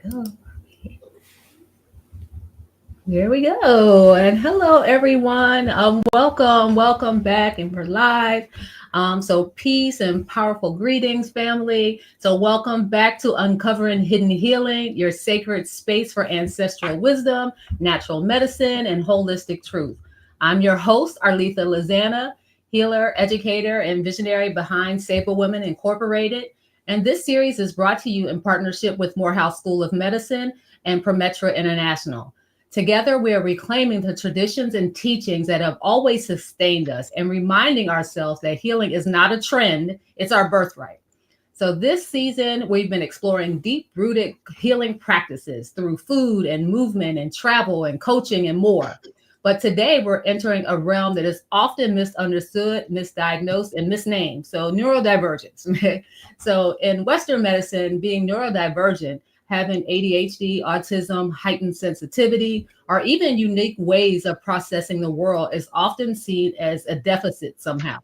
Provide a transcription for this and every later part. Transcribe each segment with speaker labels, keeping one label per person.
Speaker 1: Go. Here we go. And hello, everyone. Welcome back. And we're live. So, peace and powerful greetings, family. So, welcome back to Uncovering Hidden Healing, your sacred space for ancestral wisdom, natural medicine, and holistic truth. I'm your host, Arletha Lizana, healer, educator, and visionary behind Sable Women Incorporated. And this series is brought to you in partnership with Morehouse School of Medicine and Prometra International. Together, we are reclaiming the traditions and teachings that have always sustained us and reminding ourselves that healing is not a trend, it's our birthright. So, this season, we've been exploring deep rooted healing practices through food and movement and travel and coaching and more. But today, we're entering a realm that is often misunderstood, misdiagnosed, and misnamed. So, neurodivergence. So, in Western medicine, being neurodivergent, having ADHD, autism, heightened sensitivity, or even unique ways of processing the world is often seen as a deficit somehow.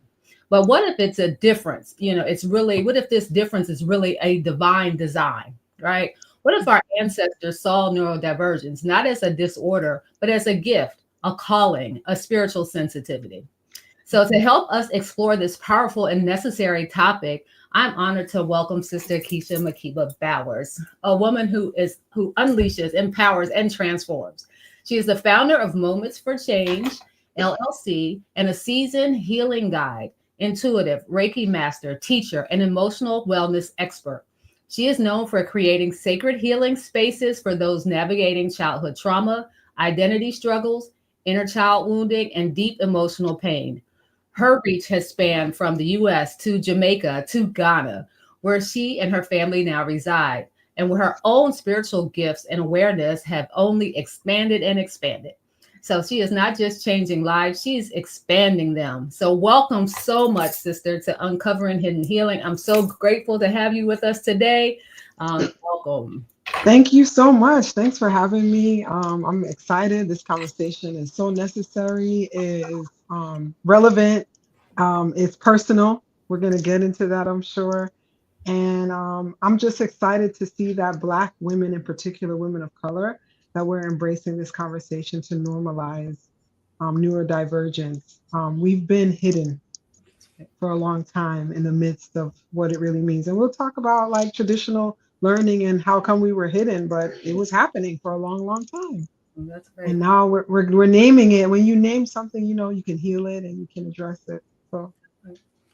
Speaker 1: But what if it's a difference? It's really, what if this difference is really a divine design, right? What if our ancestors saw neurodivergence not as a disorder, but as a gift, a calling, a spiritual sensitivity? So, to help us explore this powerful and necessary topic, I'm honored to welcome Sister Keisha Makiba Bowers, a woman who unleashes, empowers, and transforms. She is the founder of Moments for Change, LLC, and a seasoned healing guide, intuitive, Reiki master, teacher, and emotional wellness expert. She is known for creating sacred healing spaces for those navigating childhood trauma, identity struggles, inner child wounding, and deep emotional pain. Her reach has spanned from the US to Jamaica to Ghana, where she and her family now reside, and where her own spiritual gifts and awareness have only expanded and expanded. So she is not just changing lives, she's expanding them. So welcome so much, sister, to Uncovering Hidden Healing. I'm so grateful to have you with us today. Welcome.
Speaker 2: Thank you so much. Thanks for having me. I'm excited. This conversation is so necessary, is relevant, it's personal. We're going to get into that, I'm sure. And I'm just excited to see that Black women, in particular women of color, that we're embracing this conversation to normalize neurodivergence. We've been hidden for a long time in the midst of what it really means. And we'll talk about like traditional learning and how come we were hidden, but it was happening for a long, long time.
Speaker 1: That's great.
Speaker 2: And now we're naming it. When you name something, you can heal it and you can address it. So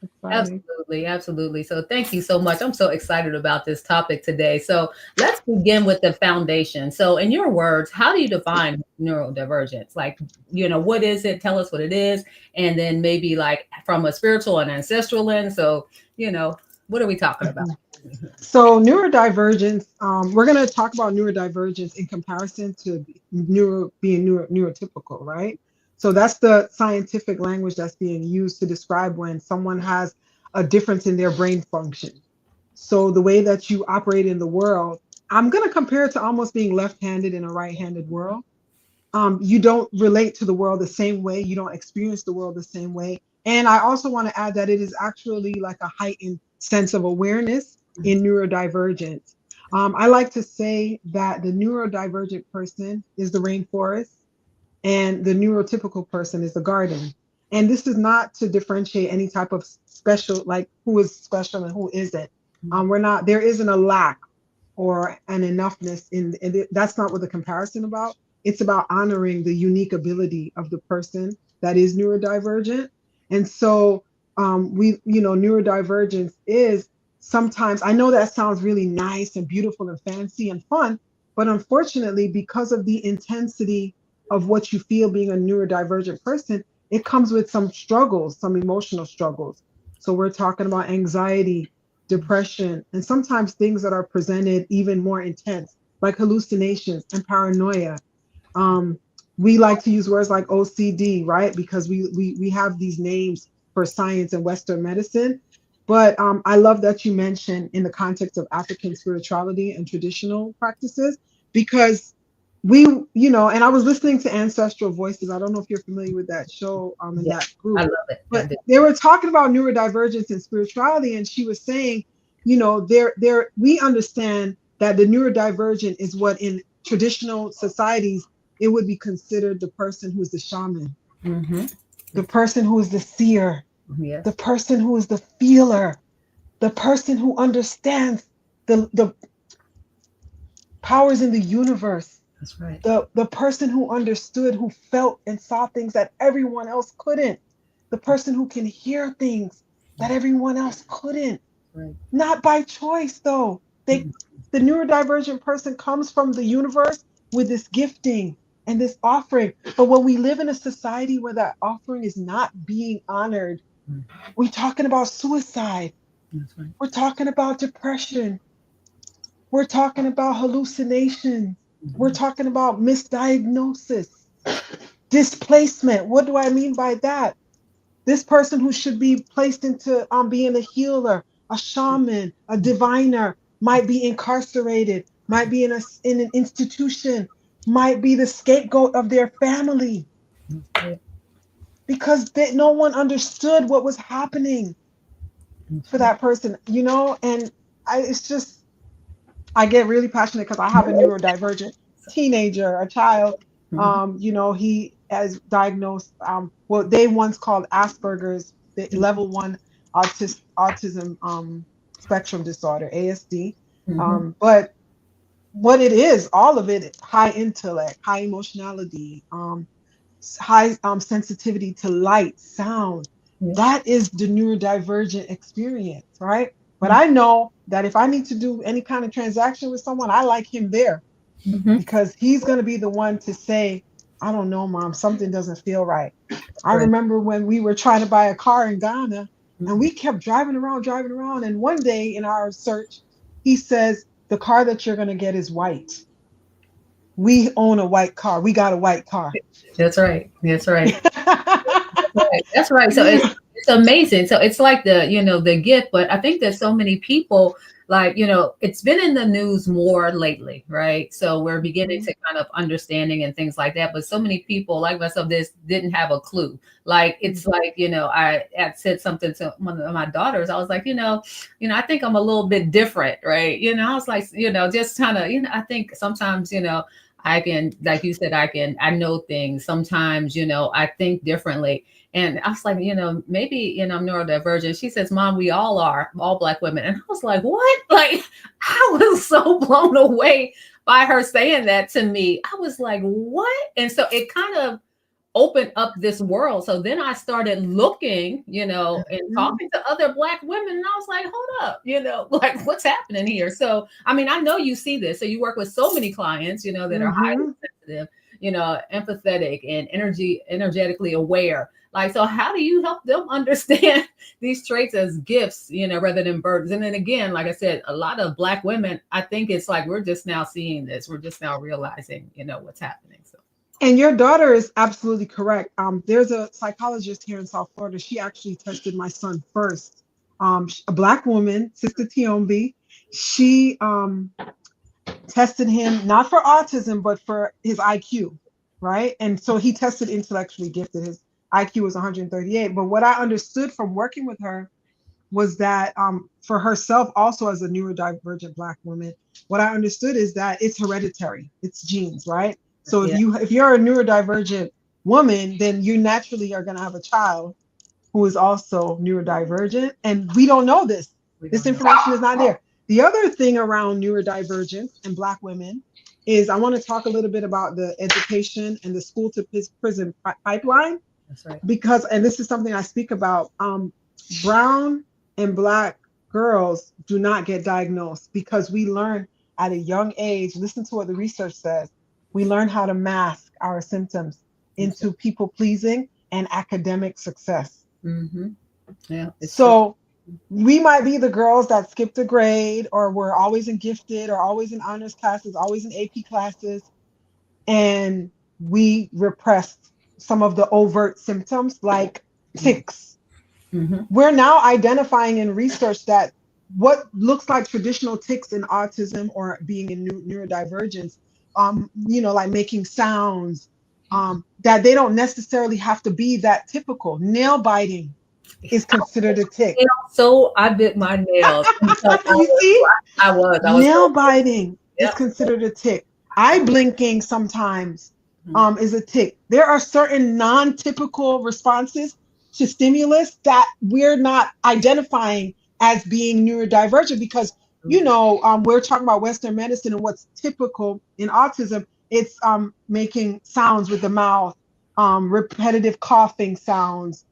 Speaker 2: exciting.
Speaker 1: Absolutely, absolutely. So thank you so much. I'm so excited about this topic today. So let's begin with the foundation. So in your words, how do you define neurodivergence? Like, what is it? Tell us what it is. And then maybe like from a spiritual and ancestral lens. So, what are we talking about?
Speaker 2: So neurodivergence, we're going to talk about neurodivergence in comparison to being neurotypical, right? So that's the scientific language that's being used to describe when someone has a difference in their brain function. So the way that you operate in the world, I'm going to compare it to almost being left-handed in a right-handed world. You don't relate to the world the same way. You don't experience the world the same way. And I also want to add that it is actually like a heightened sense of awareness in neurodivergence. I like to say that the neurodivergent person is the rainforest and the neurotypical person is the garden. And this is not to differentiate any type of special, like who is special and who isn't. There isn't a lack or an enoughness that's not what the comparison about. It's about honoring the unique ability of the person that is neurodivergent. And so neurodivergence is sometimes, I know that sounds really nice and beautiful and fancy and fun, but unfortunately, because of the intensity of what you feel being a neurodivergent person, it comes with some struggles, some emotional struggles. So we're talking about anxiety, depression, and sometimes things that are presented even more intense, like hallucinations and paranoia. Um, we like to use words like OCD, right? Because we have these names for science and Western medicine. But I love that you mentioned in the context of African spirituality and traditional practices, because we, and I was listening to Ancestral Voices. I don't know if you're familiar with that show, in
Speaker 1: Yeah,
Speaker 2: that
Speaker 1: I
Speaker 2: group,
Speaker 1: love it. I
Speaker 2: but
Speaker 1: do.
Speaker 2: they were talking about neurodivergence and spirituality, and she was saying, there we understand that the neurodivergent is what in traditional societies it would be considered the person who is the shaman,
Speaker 1: Mm-hmm.
Speaker 2: the person who is the seer, the
Speaker 1: Yes,
Speaker 2: person who is the feeler, the person who understands the powers in the universe,
Speaker 1: that's right.
Speaker 2: the person who understood, who felt and saw things that everyone else couldn't, the person who can hear things that everyone else couldn't,
Speaker 1: Right.
Speaker 2: not by choice though.
Speaker 1: Mhm.
Speaker 2: The neurodivergent person comes from the universe with this gifting and this offering, but when we live in a society where that offering is not being honored, we're talking about suicide,
Speaker 1: That's right.
Speaker 2: we're talking about depression, we're talking about hallucinations, we're
Speaker 1: Mhm.
Speaker 2: talking about misdiagnosis, displacement. What do I mean by that? This person who should be placed into being a healer, a shaman, a diviner, might be incarcerated, might be in an institution, might be the scapegoat of their family
Speaker 1: That's right.
Speaker 2: because no one understood what was happening
Speaker 1: That's
Speaker 2: for
Speaker 1: right.
Speaker 2: that person, and it's just, I get really passionate because I have a neurodivergent teenager, a child.
Speaker 1: Mhm.
Speaker 2: He has diagnosed what they once called Asperger's, the level 1 autism spectrum disorder, ASD.
Speaker 1: Mhm.
Speaker 2: But what it is, all of it, high intellect, high emotionality, high sensitivity to light, sound.
Speaker 1: Yeah.
Speaker 2: That is the neurodivergent experience, right? But
Speaker 1: Mhm.
Speaker 2: I know that if I need to do any kind of transaction with someone, I like him there
Speaker 1: Mhm.
Speaker 2: because he's going to be the one to say, I don't know, mom, something doesn't feel right. I
Speaker 1: Right.
Speaker 2: remember when we were trying to buy a car in Ghana and
Speaker 1: Mhm.
Speaker 2: we kept driving around. And one day in our search, he says, the car that you're going to get is white. We own a white car. We got a white car.
Speaker 1: That's right. That's right. Right. That's right. So
Speaker 2: Yeah.
Speaker 1: it's amazing. So it's like the gift, but I think there's so many people like, it's been in the news more lately, right? So we're beginning
Speaker 2: Mhm.
Speaker 1: to kind of understanding and things like that. But so many people like myself, this didn't have a clue. Like it's like, I said something to one of my daughters. I was like, I think I'm a little bit different, right? I was like, just kind of, I think sometimes, I can, like you said, I know things. Sometimes, I think differently. And I was like, maybe, I'm neurodivergent. She says, Mom, we all are, all Black women. And I was like, what? Like, I was so blown away by her saying that to me. I was like, what? And so it kind of opened up this world. So then I started looking, and
Speaker 2: Mhm.
Speaker 1: talking to other Black women. And I was like, hold up, like what's happening here? So, I mean, I know you see this. So you work with so many clients, that are highly
Speaker 2: Mhm.
Speaker 1: sensitive, empathetic and energetically aware. Like, so how do you help them understand these traits as gifts, rather than burdens? And then again, like I said, a lot of Black women, I think it's like we're just now seeing this. We're just now realizing, what's happening. So,
Speaker 2: And your daughter is absolutely correct. There's a psychologist here in South Florida. She actually tested my son first. A Black woman, Sister Tiombi. She tested him not for autism, but for his IQ, right? And so he tested intellectually gifted. His IQ was 138. But what I understood from working with her was that for herself, also as a neurodivergent Black woman, what I understood is that it's hereditary, it's genes, right? So
Speaker 1: yeah,
Speaker 2: if you're a neurodivergent woman, then you naturally are going to have a child who is also neurodivergent, and we don't know this.
Speaker 1: we
Speaker 2: This
Speaker 1: don't know.
Speaker 2: information is not there. The other thing around neurodivergence and Black women is I want to talk a little bit about the education and the school to prison pipeline
Speaker 1: That's right.
Speaker 2: because, and this is something I speak about, brown and Black girls do not get diagnosed because we learn at a young age, listen to what the research says, we learn how to mask our symptoms
Speaker 1: That's right.
Speaker 2: into people pleasing and academic success.
Speaker 1: Mm-hmm. Yeah, it's true.
Speaker 2: So we might be the girls that skipped a grade or were always in gifted or always in honors classes, always in AP classes, and we repressed some of the overt symptoms like tics.
Speaker 1: Mm-hmm.
Speaker 2: We're now identifying in research that what looks like traditional tics in autism or being in neurodivergence like making sounds, that they don't necessarily have to be that typical. Nail biting is considered a tick.
Speaker 1: So I bit my nails.
Speaker 2: You see?
Speaker 1: I was
Speaker 2: Nail
Speaker 1: so
Speaker 2: biting is
Speaker 1: yep.
Speaker 2: considered a tick. Eye blinking sometimes
Speaker 1: Mhm.
Speaker 2: is a tick. There are certain non-typical responses to stimulus that we're not identifying as being neurodivergent because we're talking about Western medicine and what's typical in autism. It's making sounds with the mouth, repetitive coughing sounds,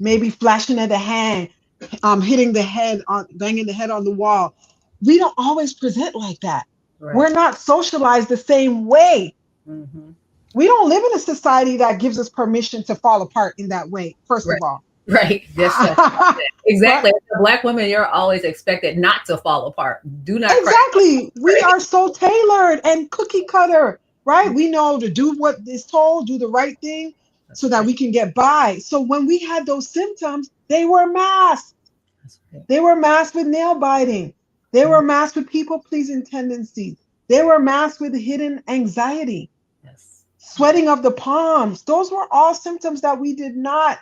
Speaker 2: maybe flashing of the hand, hitting the head on, banging the head on the wall. We don't always present like that.
Speaker 1: Right.
Speaker 2: We're not socialized the same way.
Speaker 1: Mm-hmm.
Speaker 2: We don't live in a society that gives us permission to fall apart in that way, first
Speaker 1: Right.
Speaker 2: of all.
Speaker 1: Right. Yes.
Speaker 2: Right?
Speaker 1: Exactly. As a Black women, you're always expected not to fall apart. Do not crack.
Speaker 2: Exactly. We
Speaker 1: Right.
Speaker 2: are so tailored and cookie cutter, right? We know to do what is told, do the right thing
Speaker 1: That's
Speaker 2: so that
Speaker 1: right.
Speaker 2: we can get by. So when we had those symptoms, they were masked.
Speaker 1: That's right.
Speaker 2: They were masked with nail biting. They were masked with people pleasing tendencies. They were masked with hidden anxiety,
Speaker 1: Yes.
Speaker 2: sweating of the palms. Those were all symptoms that we did not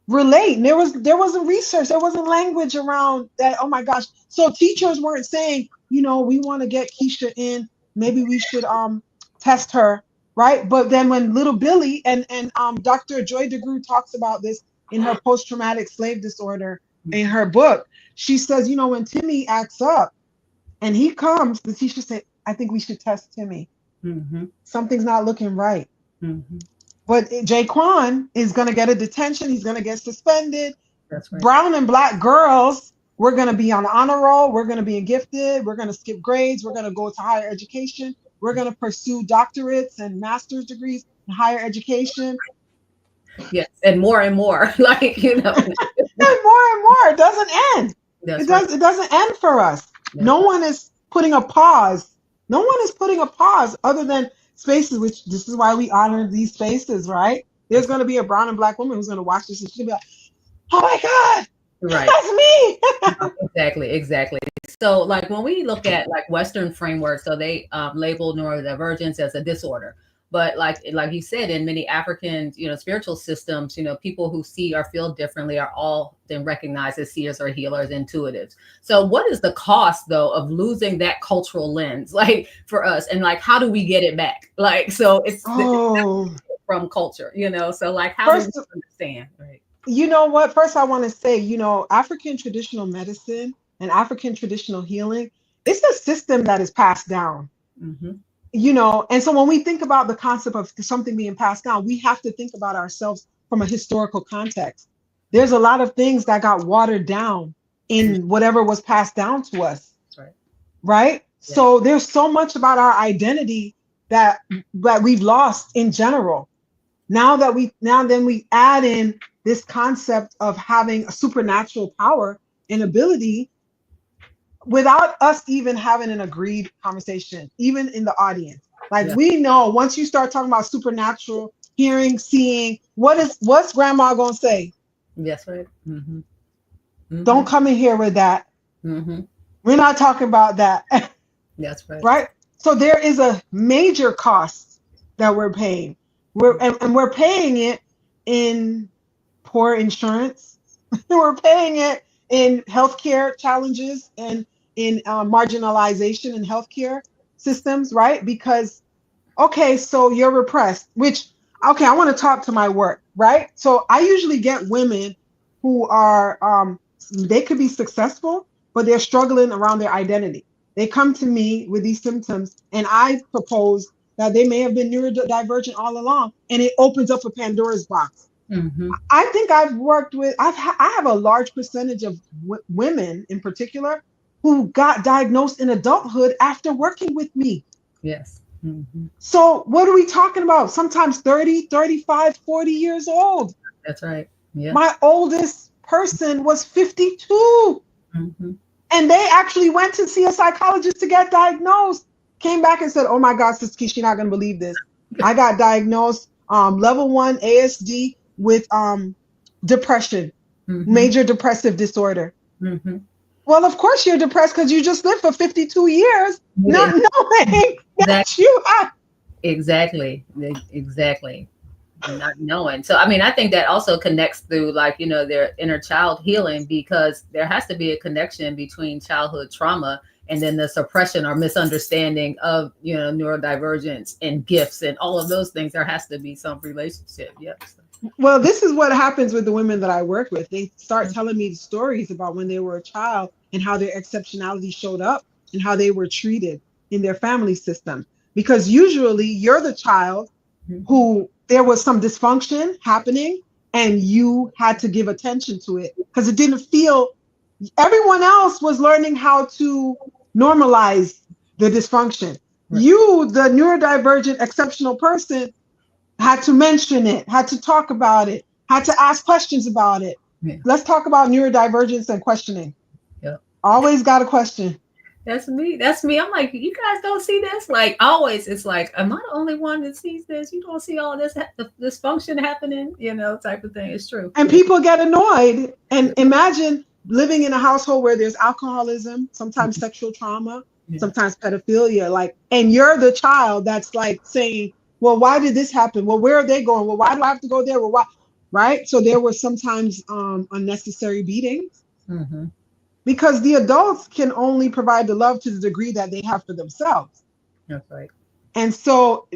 Speaker 2: relate. And there wasn't research, there wasn't language around that. Oh my gosh. So teachers weren't saying, we want to get Keisha in. Maybe we should test her, right? But then when little Billy and Dr. Joy DeGruy talks about this in her post-traumatic slave disorder in her book, she says, when Timmy acts up and he comes, the teacher said, I think we should test Timmy.
Speaker 1: Mm-hmm.
Speaker 2: Something's not looking right.
Speaker 1: Mm-hmm.
Speaker 2: But Jaquan is going to get a detention. He's going to get suspended.
Speaker 1: That's right.
Speaker 2: Brown and black girls, we're going to be on honor roll. We're going to be gifted. We're going to skip grades. We're going to go to higher education. We're going to pursue doctorates and master's degrees in higher education.
Speaker 1: Yes. And more and more. Like,
Speaker 2: And more and more. It doesn't end.
Speaker 1: That's right.
Speaker 2: It doesn't end for us.
Speaker 1: That's
Speaker 2: No
Speaker 1: right.
Speaker 2: one is putting a pause. No one is putting a pause other than spaces, which this is why we honor these spaces, right? There's going to be a brown and black woman who's going to watch this and she'll be like, oh my God,
Speaker 1: Right.
Speaker 2: that's me.
Speaker 1: Exactly. So like when we look at like Western frameworks, so they label neurodivergence as a disorder. But like you said, in many African, spiritual systems, people who see or feel differently are all then recognized as seers or healers, intuitives. So what is the cost though of losing that cultural lens, like for us, and like how do we get it back? Like so it's
Speaker 2: Oh,
Speaker 1: from culture, So like how do we
Speaker 2: first,
Speaker 1: understand? Right.
Speaker 2: you know what? First, I want to say, African traditional medicine and African traditional healing, it's a system that is passed down.
Speaker 1: Mm-hmm.
Speaker 2: And so when we think about the concept of something being passed down, we have to think about ourselves from a historical context. There's a lot of things that got watered down in whatever was passed down to us.
Speaker 1: Right.
Speaker 2: Right?
Speaker 1: Yeah.
Speaker 2: So there's so much about our identity that we've lost in general. Now then we add in this concept of having a supernatural power and ability without us even having an agreed conversation, even in the audience. Like
Speaker 1: Yeah.
Speaker 2: we know once you start talking about supernatural, hearing, seeing, what's grandma gonna say?
Speaker 1: Yes, right. Mm-hmm. Mm-hmm.
Speaker 2: Don't come in here with that.
Speaker 1: Mm-hmm.
Speaker 2: We're not talking about that.
Speaker 1: That's right.
Speaker 2: Right? So there is a major cost that we're paying. We're paying it in poor insurance. We're paying it in healthcare challenges and in marginalization in healthcare systems, right? Because, okay, so you're repressed, okay, I want to talk to my work, right? So I usually get women who are, they could be successful, but they're struggling around their identity. They come to me with these symptoms, and I propose that they may have been neurodivergent all along, and it opens up a Pandora's box.
Speaker 1: Mm-hmm.
Speaker 2: I think I've worked with, I have a large percentage of women in particular who got diagnosed in adulthood after working with me.
Speaker 1: Yes. Mm-hmm.
Speaker 2: So what are we talking about? Sometimes 30, 35, 40 years old.
Speaker 1: That's right. Yeah.
Speaker 2: My oldest person was 52.
Speaker 1: Mm-hmm.
Speaker 2: And they actually went to see a psychologist to get diagnosed. Came back and said, oh my God, Sister Keisha, you're not going to believe this. I got diagnosed level 1 ASD with depression,
Speaker 1: Mm-hmm.
Speaker 2: major depressive disorder.
Speaker 1: Mm-hmm.
Speaker 2: Well, of course you're depressed because you just lived for 52 years
Speaker 1: You
Speaker 2: not
Speaker 1: didn't.
Speaker 2: knowing that
Speaker 1: Exactly.
Speaker 2: you have.
Speaker 1: Exactly. Exactly. Not knowing. So, I mean, I think that also connects through, like, their inner child healing, because there has to be a connection between childhood trauma and then the suppression or misunderstanding of, neurodivergence and gifts and all of those things. There has to be some relationship. Yep.
Speaker 2: Well, this is what happens with the women that I work with. They start telling me stories about when they were a child and how their exceptionality showed up and how they were treated in their family system. Because usually you're the child
Speaker 1: Mhm.
Speaker 2: who there was some dysfunction happening and you had to give attention to it because it didn't feel, everyone else was learning how to normalize the dysfunction.
Speaker 1: Right.
Speaker 2: You, the neurodivergent exceptional person, had to mention it, had to talk about it, had to ask questions about it.
Speaker 1: Yeah.
Speaker 2: Let's talk about neurodivergence and questioning.
Speaker 1: Yep.
Speaker 2: Always got a question.
Speaker 1: That's me. That's me. I'm like, you guys don't see this? Like, always, it's like, am I the only one that sees this? You don't see all this function happening, type of thing. It's true.
Speaker 2: And
Speaker 1: Yeah.
Speaker 2: people get annoyed. And imagine living in a household where there's alcoholism, sometimes sexual trauma,
Speaker 1: Yeah.
Speaker 2: sometimes pedophilia, like, and you're the child that's like saying, well, why did this happen? Well, where are they going? Well, why do I have to go there? Well, why? Right. So there were sometimes unnecessary beatings
Speaker 1: Mm-hmm.
Speaker 2: because the adults can only provide the love to the degree that they have for themselves.
Speaker 1: That's right.
Speaker 2: And so,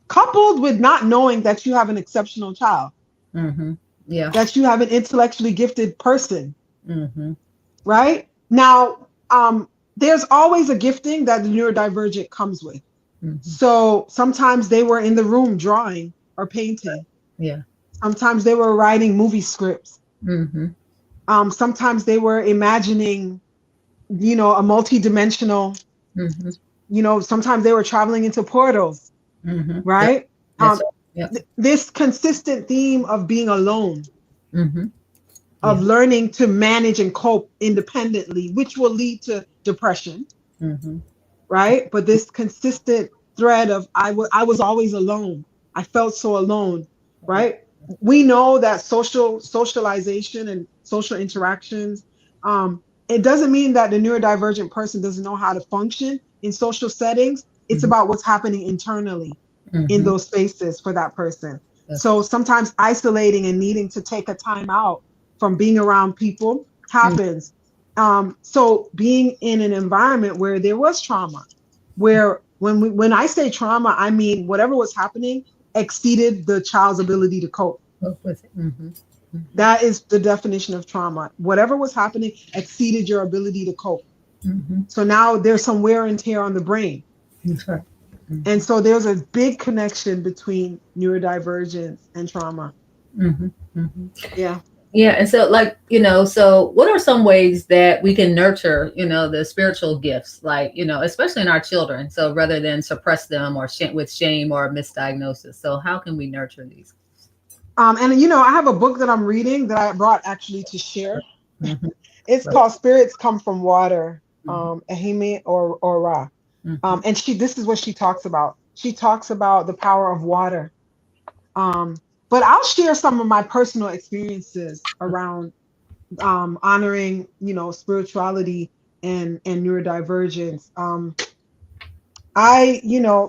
Speaker 2: coupled with not knowing that you have an exceptional child,
Speaker 1: Mm-hmm. Yeah.
Speaker 2: that you have an intellectually gifted person,
Speaker 1: Mm-hmm.
Speaker 2: right? Now, there's always a gifting that the neurodivergent comes with.
Speaker 1: Mm-hmm.
Speaker 2: So sometimes they were in the room drawing or painting.
Speaker 1: Yeah.
Speaker 2: Sometimes they were writing movie scripts.
Speaker 1: Mm-hmm.
Speaker 2: Sometimes they were imagining, a multi-dimensional,
Speaker 1: Mm-hmm.
Speaker 2: sometimes they were traveling into portals,
Speaker 1: Mm-hmm. Yep.
Speaker 2: right?
Speaker 1: That's right. Yep.
Speaker 2: This consistent theme of being alone,
Speaker 1: Mm-hmm.
Speaker 2: of
Speaker 1: Yeah.
Speaker 2: learning to manage and cope independently, which will lead to depression,
Speaker 1: Mm-hmm.
Speaker 2: right? But this consistent thread of I was always alone. I felt so alone, right? We know that socialization and social interactions, it doesn't mean that the neurodivergent person doesn't know how to function in social settings. It's
Speaker 1: Mm-hmm.
Speaker 2: about what's happening internally in
Speaker 1: Mm-hmm.
Speaker 2: those spaces for that person.
Speaker 1: That's
Speaker 2: So sometimes isolating and needing to take a time out from being around people
Speaker 1: mm-hmm.
Speaker 2: happens. So being in an environment where there was trauma, where when I say trauma, I mean whatever was happening exceeded the child's ability to cope.
Speaker 1: With it. Mm-hmm. Mm-hmm.
Speaker 2: That is the definition of trauma. Whatever was happening exceeded your ability to cope.
Speaker 1: Mm-hmm.
Speaker 2: So now there's some wear and tear on the brain.
Speaker 1: That's right.
Speaker 2: And
Speaker 1: Mm-hmm.
Speaker 2: so there's a big connection between neurodivergence and trauma.
Speaker 1: Mm-hmm. Mm-hmm.
Speaker 2: Yeah.
Speaker 1: Yeah, and so, like, so what are some ways that we can nurture, the spiritual gifts, like, especially in our children, so rather than suppress them or with shame or misdiagnosis? So how can we nurture these?
Speaker 2: And I have a book that I'm reading that I brought actually to share.
Speaker 1: Mm-hmm.
Speaker 2: It's
Speaker 1: Right.
Speaker 2: called Spirits Come from Water,
Speaker 1: Mm-hmm.
Speaker 2: Ehime or Ra.
Speaker 1: Mm-hmm.
Speaker 2: And this is what she talks about. She talks about the power of water. Um, but I'll share some of my personal experiences around honoring, spirituality and neurodivergence.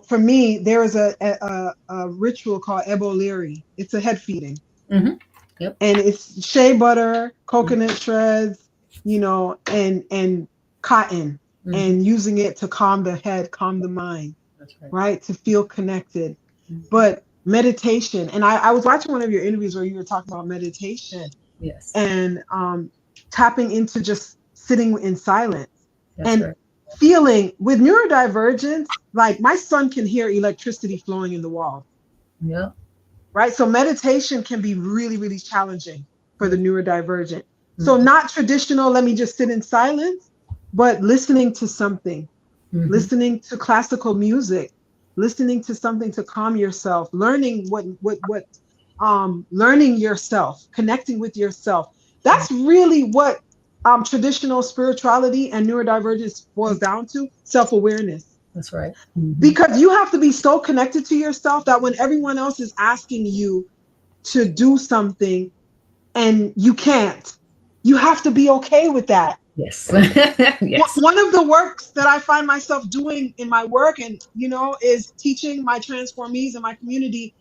Speaker 2: For me, there is a ritual called Eboleri. It's a head feeding,
Speaker 1: Mm-hmm. Yep.
Speaker 2: and it's shea butter, coconut shreds, and cotton,
Speaker 1: Mm-hmm.
Speaker 2: and using it to calm the head, calm the mind,
Speaker 1: That's right.
Speaker 2: right? To feel connected.
Speaker 1: Mm-hmm.
Speaker 2: But meditation, and I was watching one of your interviews where you were talking about meditation
Speaker 1: Yes.
Speaker 2: and tapping into just sitting in silence
Speaker 1: That's
Speaker 2: and
Speaker 1: right.
Speaker 2: feeling with neurodivergence, like my son can hear electricity flowing in the wall,
Speaker 1: Yep.
Speaker 2: right? So meditation can be really, really challenging for the
Speaker 1: Yep.
Speaker 2: neurodivergent. So
Speaker 1: Mm-hmm.
Speaker 2: not traditional, let me just sit in silence, but listening to something,
Speaker 1: Mm-hmm.
Speaker 2: listening to classical music, listening to something to calm yourself, learning learning yourself, connecting with yourself. That's really what traditional spirituality and neurodivergence boils down to: self-awareness.
Speaker 1: That's right. Mm-hmm.
Speaker 2: Because you have to be so connected to yourself that when everyone else is asking you to do something and you can't, you have to be okay with that.
Speaker 1: Yes. Yes.
Speaker 2: One of the works that I find myself doing in my work, and is teaching my transformees in my community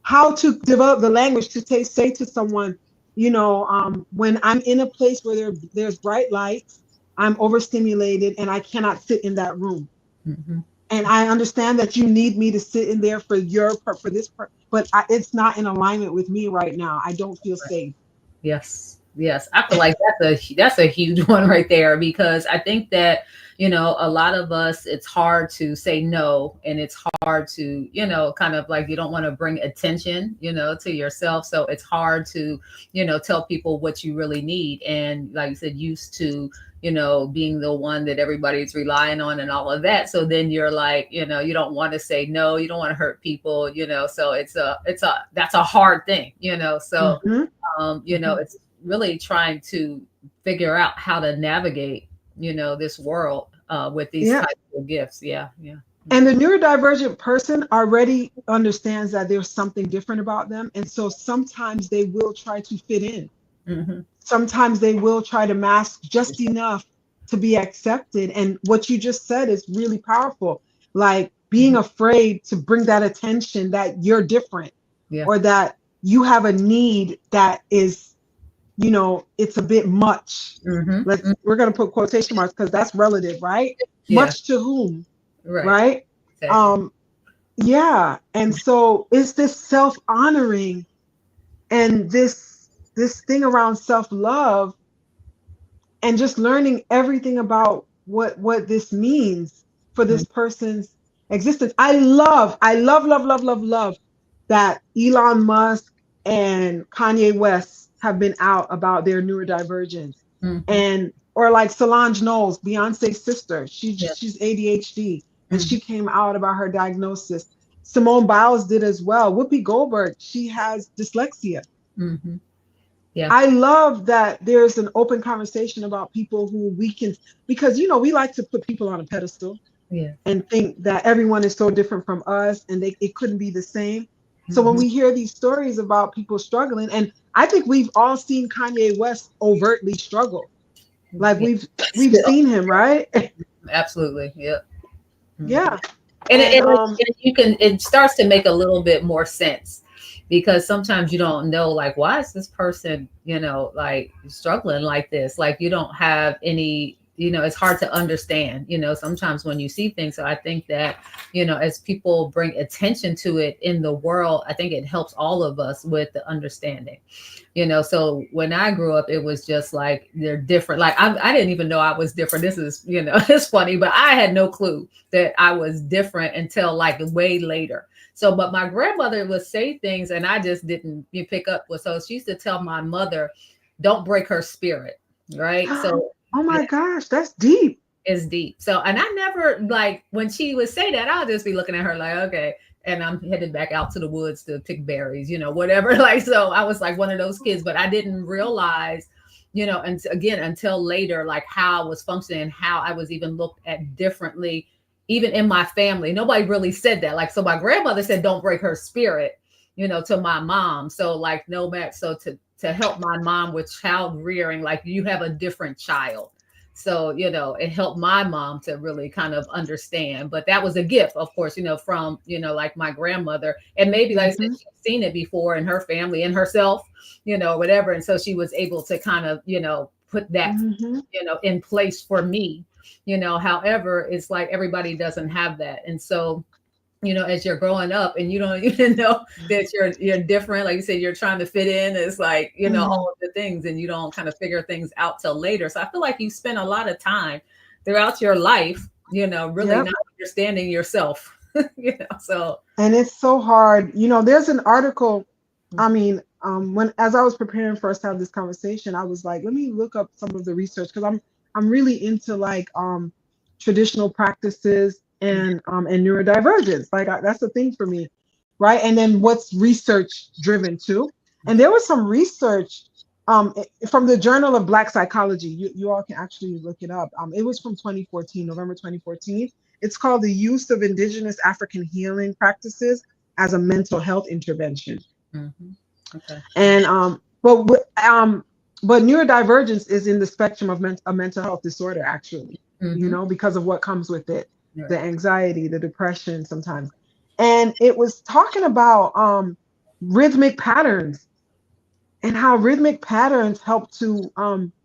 Speaker 2: how to develop the language to say to someone, when I'm in a place where there's bright lights, I'm overstimulated and I cannot sit in that room.
Speaker 1: Hmm.
Speaker 2: And I understand that you need me to sit in there for your part, for this part, but it's not in alignment with me right now. I don't feel safe.
Speaker 1: Yes. Yes. I feel like that's a huge one right there, because I think that, a lot of us, it's hard to say no, and it's hard to, kind of like, you don't want to bring attention, to yourself. So it's hard to, tell people what you really need. And like you said, used to, being the one that everybody's relying on and all of that. So then you're like, you don't want to say no, you don't want to hurt people, so that's a hard thing, so
Speaker 2: Hmm. Hmm.
Speaker 1: it's really trying to figure out how to navigate, this world with these
Speaker 2: Yeah.
Speaker 1: types of gifts. Yeah, yeah.
Speaker 2: And the neurodivergent person already understands that there's something different about them. And so sometimes they will try to fit in.
Speaker 1: Mm-hmm.
Speaker 2: Sometimes they will try to mask just enough to be accepted. And what you just said is really powerful. Like being afraid to bring that attention that you're different,
Speaker 1: Yeah.
Speaker 2: or that you have a need that is, it's a bit much.
Speaker 1: Mm-hmm.
Speaker 2: We're going to put quotation marks because that's relative, right?
Speaker 1: Yeah.
Speaker 2: Much to whom,
Speaker 1: Right.
Speaker 2: right?
Speaker 1: Exactly.
Speaker 2: Um, yeah. And so it's this self-honoring and this thing around self-love, and just learning everything about what this means for
Speaker 1: Mm-hmm.
Speaker 2: this person's existence. I love that Elon Musk and Kanye West have been out about their neurodivergence.
Speaker 1: Mm-hmm.
Speaker 2: And or like Solange Knowles, Beyonce's sister,
Speaker 1: Yeah.
Speaker 2: she's ADHD, and
Speaker 1: Mm-hmm.
Speaker 2: she came out about her diagnosis. Simone Biles did as well. Whoopi Goldberg, she has dyslexia.
Speaker 1: Mm-hmm. Yeah.
Speaker 2: I love that there's an open conversation about people who we can, because we like to put people on a pedestal
Speaker 1: Yeah.
Speaker 2: and think that everyone is so different from us and it couldn't be the same. So when
Speaker 1: Mm-hmm.
Speaker 2: we hear these stories about people struggling, and I think we've all seen Kanye West overtly struggle. Like
Speaker 1: Yeah.
Speaker 2: we've
Speaker 1: Still.
Speaker 2: seen him, right?
Speaker 1: Absolutely. Yeah. Mm-hmm.
Speaker 2: Yeah.
Speaker 1: and it,
Speaker 2: And
Speaker 1: and it, you can it starts to make a little bit more sense, because sometimes you don't know, like, why is this person, like, struggling like this, like, you don't have any, it's hard to understand, sometimes when you see things. So I think that, as people bring attention to it in the world, I think it helps all of us with the understanding. So when I grew up, it was just like, they're different. Like, I didn't even know I was different. This is, it's funny, but I had no clue that I was different until like way later. So, but my grandmother would say things and I just didn't pick up with. So she used to tell my mother, don't break her spirit. Right. So
Speaker 2: oh
Speaker 1: yeah,
Speaker 2: my gosh, that's deep.
Speaker 1: it's deep. So, and I never, like, when she would say that, I'll just be looking at her like, okay. And I'm headed back out to the woods to pick berries, whatever. Like, so I was like one of those kids, but I didn't realize, and again, until later, like, how I was functioning, how I was even looked at differently, even in my family. Nobody really said that. Like, so my grandmother said, don't break her spirit, to my mom. So like, no matter, so to help my mom with child rearing, like, you have a different child. So, it helped my mom to really kind of understand. But that was a gift, of course, from, like my grandmother. And maybe, like I said,
Speaker 2: Hmm.
Speaker 1: she'd seen it before in her family and herself, whatever. And so she was able to kind of, put that,
Speaker 2: Hmm.
Speaker 1: in place for me. However, it's like everybody doesn't have that. And so, as you're growing up and you don't even know that you're different, like you said, you're trying to fit in. It's like,
Speaker 2: Hmm.
Speaker 1: all of the things, and you don't kind of figure things out till later. So I feel like you spend a lot of time throughout your life, really
Speaker 2: Yep.
Speaker 1: not understanding yourself. So
Speaker 2: And it's so hard. There's an article. I mean, when as I was preparing for us to have this conversation, I was like, let me look up some of the research because I'm really into like traditional practices and neurodivergence. Like that's the thing for me, right? And then what's research driven too. And there was some research from the Journal of Black Psychology. You all can actually look it up. It was from 2014, November 2014. It's called the use of indigenous African healing practices as a mental health intervention.
Speaker 1: mhm. Okay.
Speaker 2: And but neurodivergence is in the spectrum of a mental health disorder, actually,
Speaker 1: Mm-hmm.
Speaker 2: because of what comes with it, the
Speaker 1: Right.
Speaker 2: anxiety, the depression sometimes. And it was talking about rhythmic patterns and how rhythmic patterns help to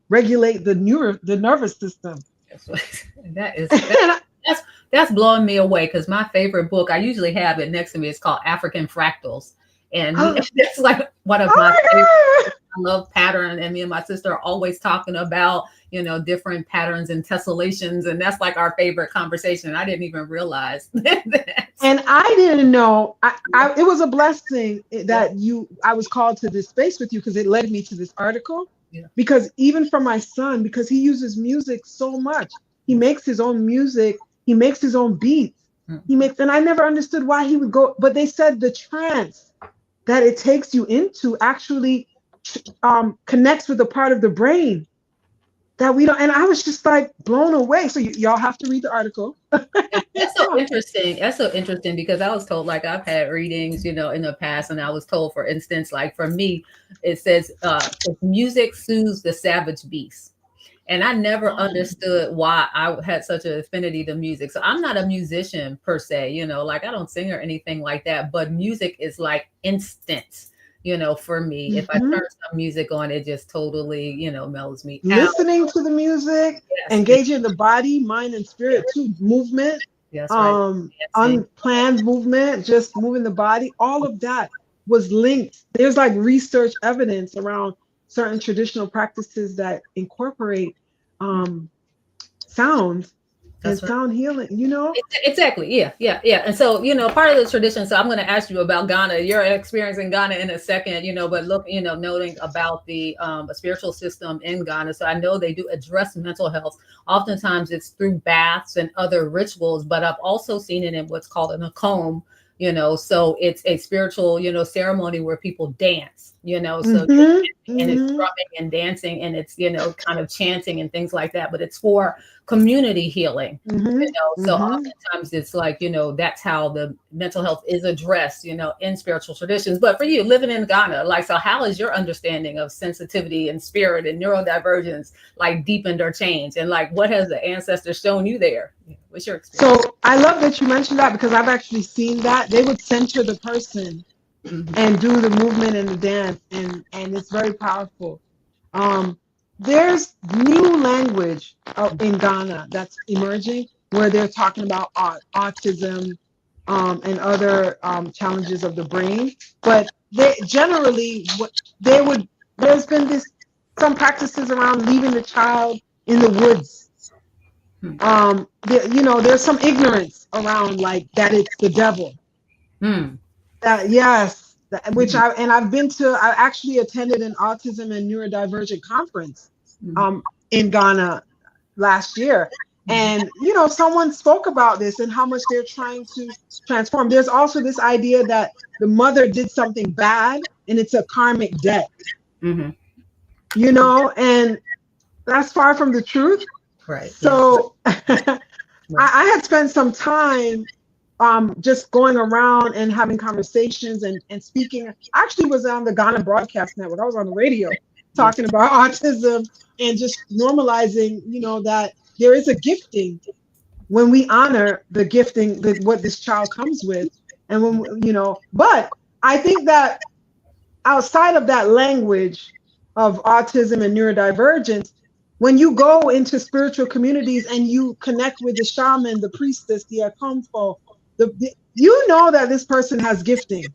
Speaker 2: regulate the nervous system.
Speaker 1: That's what, that is that,
Speaker 2: And
Speaker 1: that's that's blowing me away because my favorite book, I usually have it next to me. It's called African Fractals, and
Speaker 2: oh
Speaker 1: that's like one of my favorite.
Speaker 2: my God.
Speaker 1: I love pattern, and me and my sister are always talking about different patterns and tessellations, and that's like our favorite conversation. I didn't even realize that.
Speaker 2: And I didn't know.
Speaker 1: Yeah,
Speaker 2: It was a blessing
Speaker 1: yeah,
Speaker 2: that I was called to this space with you because it led me to this article.
Speaker 1: yeah,
Speaker 2: Because even for my son, because he uses music so much, he
Speaker 1: yeah.
Speaker 2: makes his own music, he makes his own beats.
Speaker 1: Mhm.
Speaker 2: And I never understood why he would go, but they said the trance that it takes you into actually connects with a part of the brain that we don't. And I was just like blown away. So y'all have to read the article.
Speaker 1: That's so interesting. That's so interesting because I was told, like, I've had readings, in the past, and I was told, for instance, like for me, it says, if music soothes the savage beast. And I never understood why I had such an affinity to music. So I'm not a musician per se, like I don't sing or anything like that, but music is like instant, for me. If I
Speaker 2: Mhm.
Speaker 1: turn some music on, it just totally, mellows me out.
Speaker 2: Listening to the music,
Speaker 1: Yes,
Speaker 2: engaging the body, mind, and spirit too, movement,
Speaker 1: yes, right. Dancing.
Speaker 2: unplanned movement, just moving the body, all of that was linked. There's like research evidence around certain traditional practices that incorporate um, sounds and
Speaker 1: That's right.
Speaker 2: sound healing.
Speaker 1: Exactly. Yeah. Yeah. Yeah. And so, part of the tradition. So I'm going to ask you about Ghana, your experience in Ghana in a second, but look, noting about the spiritual system in Ghana. So I know they do address mental health. Oftentimes it's through baths and other rituals, but I've also seen it in what's called an akom, so it's a spiritual, ceremony where people dance, so you're
Speaker 2: Hmm.
Speaker 1: and it's
Speaker 2: Hmm.
Speaker 1: drumming and dancing and it's kind of chanting and things like that, but it's for community healing.
Speaker 2: Hmm.
Speaker 1: So
Speaker 2: Hmm.
Speaker 1: oftentimes it's like, that's how the mental health is addressed, in spiritual traditions. But for you living in Ghana, like, so how is your understanding of sensitivity and spirit and neurodivergence like deepened or changed? And like, what has the ancestors shown you there? What's your experience?
Speaker 2: So I love that you mentioned that because I've actually seen that. They would center the person
Speaker 1: Mhm.
Speaker 2: and do the movement and the dance, and it's very powerful. um there's new language in Ghana that's emerging where they're talking about autism, and other challenges of the brain, but they generally what they would there's been this some practices around leaving the child in the woods.
Speaker 1: Hmm.
Speaker 2: There's some ignorance around like that it's the devil.
Speaker 1: Hmm.
Speaker 2: Yes, which
Speaker 1: Hmm.
Speaker 2: I actually attended an autism and neurodivergent conference
Speaker 1: Hmm.
Speaker 2: um, in Ghana last year.
Speaker 1: Hmm.
Speaker 2: And, someone spoke about this and how much they're trying to transform. There's also this idea that the mother did something bad and it's a karmic debt,
Speaker 1: Hmm.
Speaker 2: and that's far from the truth.
Speaker 1: Right. Yeah.
Speaker 2: So
Speaker 1: Right.
Speaker 2: I had spent some time just going around and having conversations and speaking. I actually was on the Ghana Broadcast Network. I was on the radio
Speaker 1: Yeah.
Speaker 2: talking about autism and just normalizing, that there is a gifting when we honor the gifting that what this child comes with. And but I think that outside of that language of autism and neurodivergence, when you go into spiritual communities and you connect with the shaman, the priestess, the akomfo, you know that this person has gifting.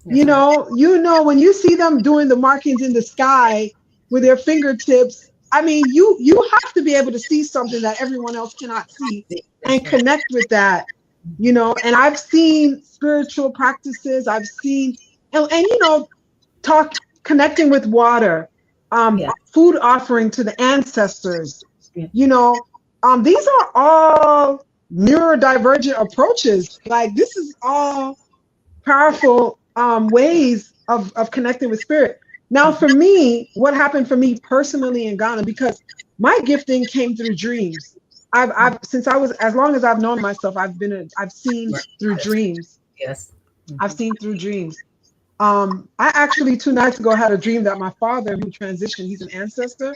Speaker 1: That's right.
Speaker 2: When you see them doing the markings in the sky with their fingertips. I mean, you have to be able to see something that everyone else cannot see
Speaker 1: That's
Speaker 2: and
Speaker 1: right.
Speaker 2: connect with that. And I've seen spiritual practices. I've seen and talk connecting with water,
Speaker 1: Yeah.
Speaker 2: food offering to the ancestors.
Speaker 1: Yeah.
Speaker 2: These are all neurodivergent approaches. Like this is all powerful ways of connecting with spirit. Now, for me, what happened for me personally in Ghana, because my gifting came through dreams. I've since I was as long as I've known myself, I've seen
Speaker 1: Right.
Speaker 2: through
Speaker 1: Yes.
Speaker 2: dreams.
Speaker 1: Yes.
Speaker 2: I've
Speaker 1: Mhm.
Speaker 2: seen through dreams. I actually 2 nights ago had a dream that my father, who transitioned, he's an ancestor,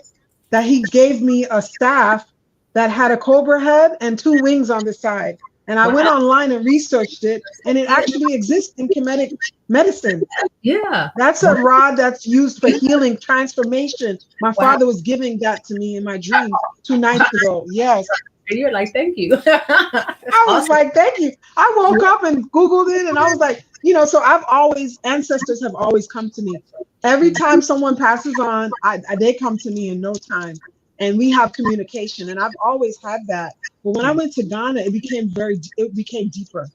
Speaker 2: that he gave me a staff that had a cobra head and 2 wings on the side. And I went
Speaker 1: Wow.
Speaker 2: online and researched it, and it
Speaker 1: Yeah.
Speaker 2: actually exists in Kemetic medicine.
Speaker 1: Yeah.
Speaker 2: That's a rod that's used for healing, transformation. My
Speaker 1: Wow.
Speaker 2: father was giving that to me in my dreams 2 nights ago. Yes.
Speaker 1: And you're like, thank you.
Speaker 2: I was
Speaker 1: Awesome.
Speaker 2: like, thank you. I woke up and Googled it, and I was like, so I've always, ancestors have always come to me. Every time someone passes on, they come to me in no time, and we have communication. And I've always had that. But when I went to Ghana, it became deeper.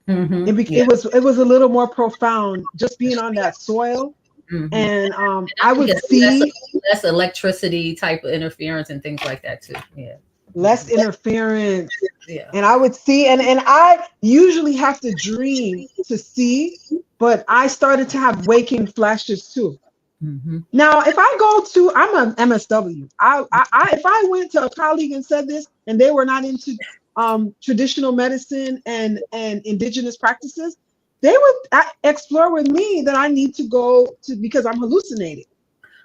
Speaker 1: Yeah.
Speaker 2: It was a little more profound, just being on that soil.
Speaker 1: And
Speaker 2: And
Speaker 1: I
Speaker 2: I
Speaker 1: think
Speaker 2: would
Speaker 1: it's
Speaker 2: see
Speaker 1: less electricity type of interference and things like that too. Yeah.
Speaker 2: less interference,
Speaker 1: Yeah.
Speaker 2: and I would see, and I usually have to dream to see, but I started to have waking flashes too.
Speaker 1: Hmm.
Speaker 2: Now, if I go to, I'm an MSW. If I went to a colleague and said this, and they were not into traditional medicine and indigenous practices, they would explore with me that I need to go to because I'm hallucinating.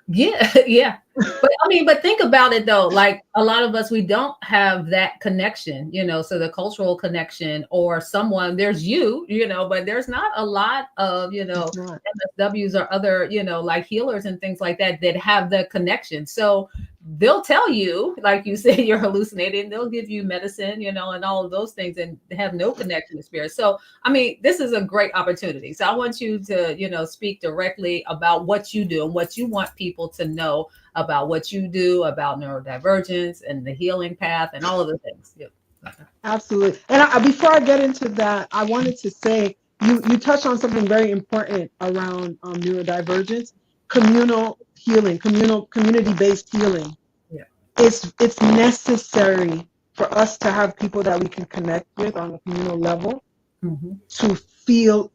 Speaker 1: Yeah, yeah. But think about it though. Like a lot of us, we don't have that connection, so the cultural connection or someone, there's but there's not a lot of,
Speaker 2: It's not.
Speaker 1: MSWs or other, like healers and things like that have the connection. So they'll tell you, like you say, you're hallucinating, they'll give you medicine, and all of those things and have no connection to spirit. So this is a great opportunity. So I want you to, speak directly about what you do and what you want people to know about what you do, about neurodivergence and the healing path and all of the things. Yep.
Speaker 2: Absolutely. And before I get into that, I wanted to say you touched on something very important around neurodivergence, communal healing, community-based healing.
Speaker 1: Yeah.
Speaker 2: It's necessary for us to have people that we can connect with on a communal level
Speaker 1: Hmm.
Speaker 2: to feel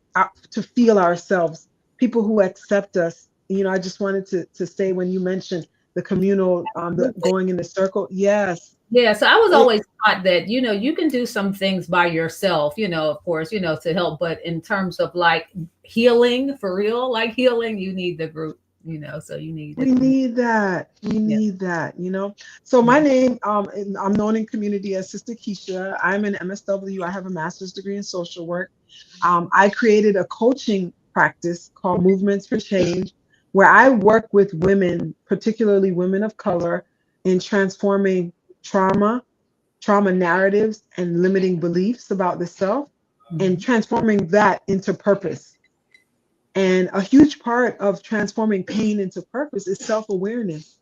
Speaker 2: ourselves, people who accept us. I just wanted to say when you mentioned the communal, the going in the circle. Yes,
Speaker 1: Yeah, so I was
Speaker 2: it,
Speaker 1: always taught that, you can do some things by yourself, of course, to help. But in terms of like healing, for real, like healing, you need the group, so you need the
Speaker 2: we
Speaker 1: community.
Speaker 2: need that. We
Speaker 1: Yeah.
Speaker 2: need that. So my name, I'm known in community as Sister Keisha. I'm an MSW. I have a master's degree in social work. I created a coaching practice called Movements for Change, where I work with women, particularly women of color, in transforming trauma, trauma narratives, and limiting beliefs about the self, and
Speaker 1: Mhm.
Speaker 2: transforming that into purpose. And a huge part of transforming pain into purpose is self awareness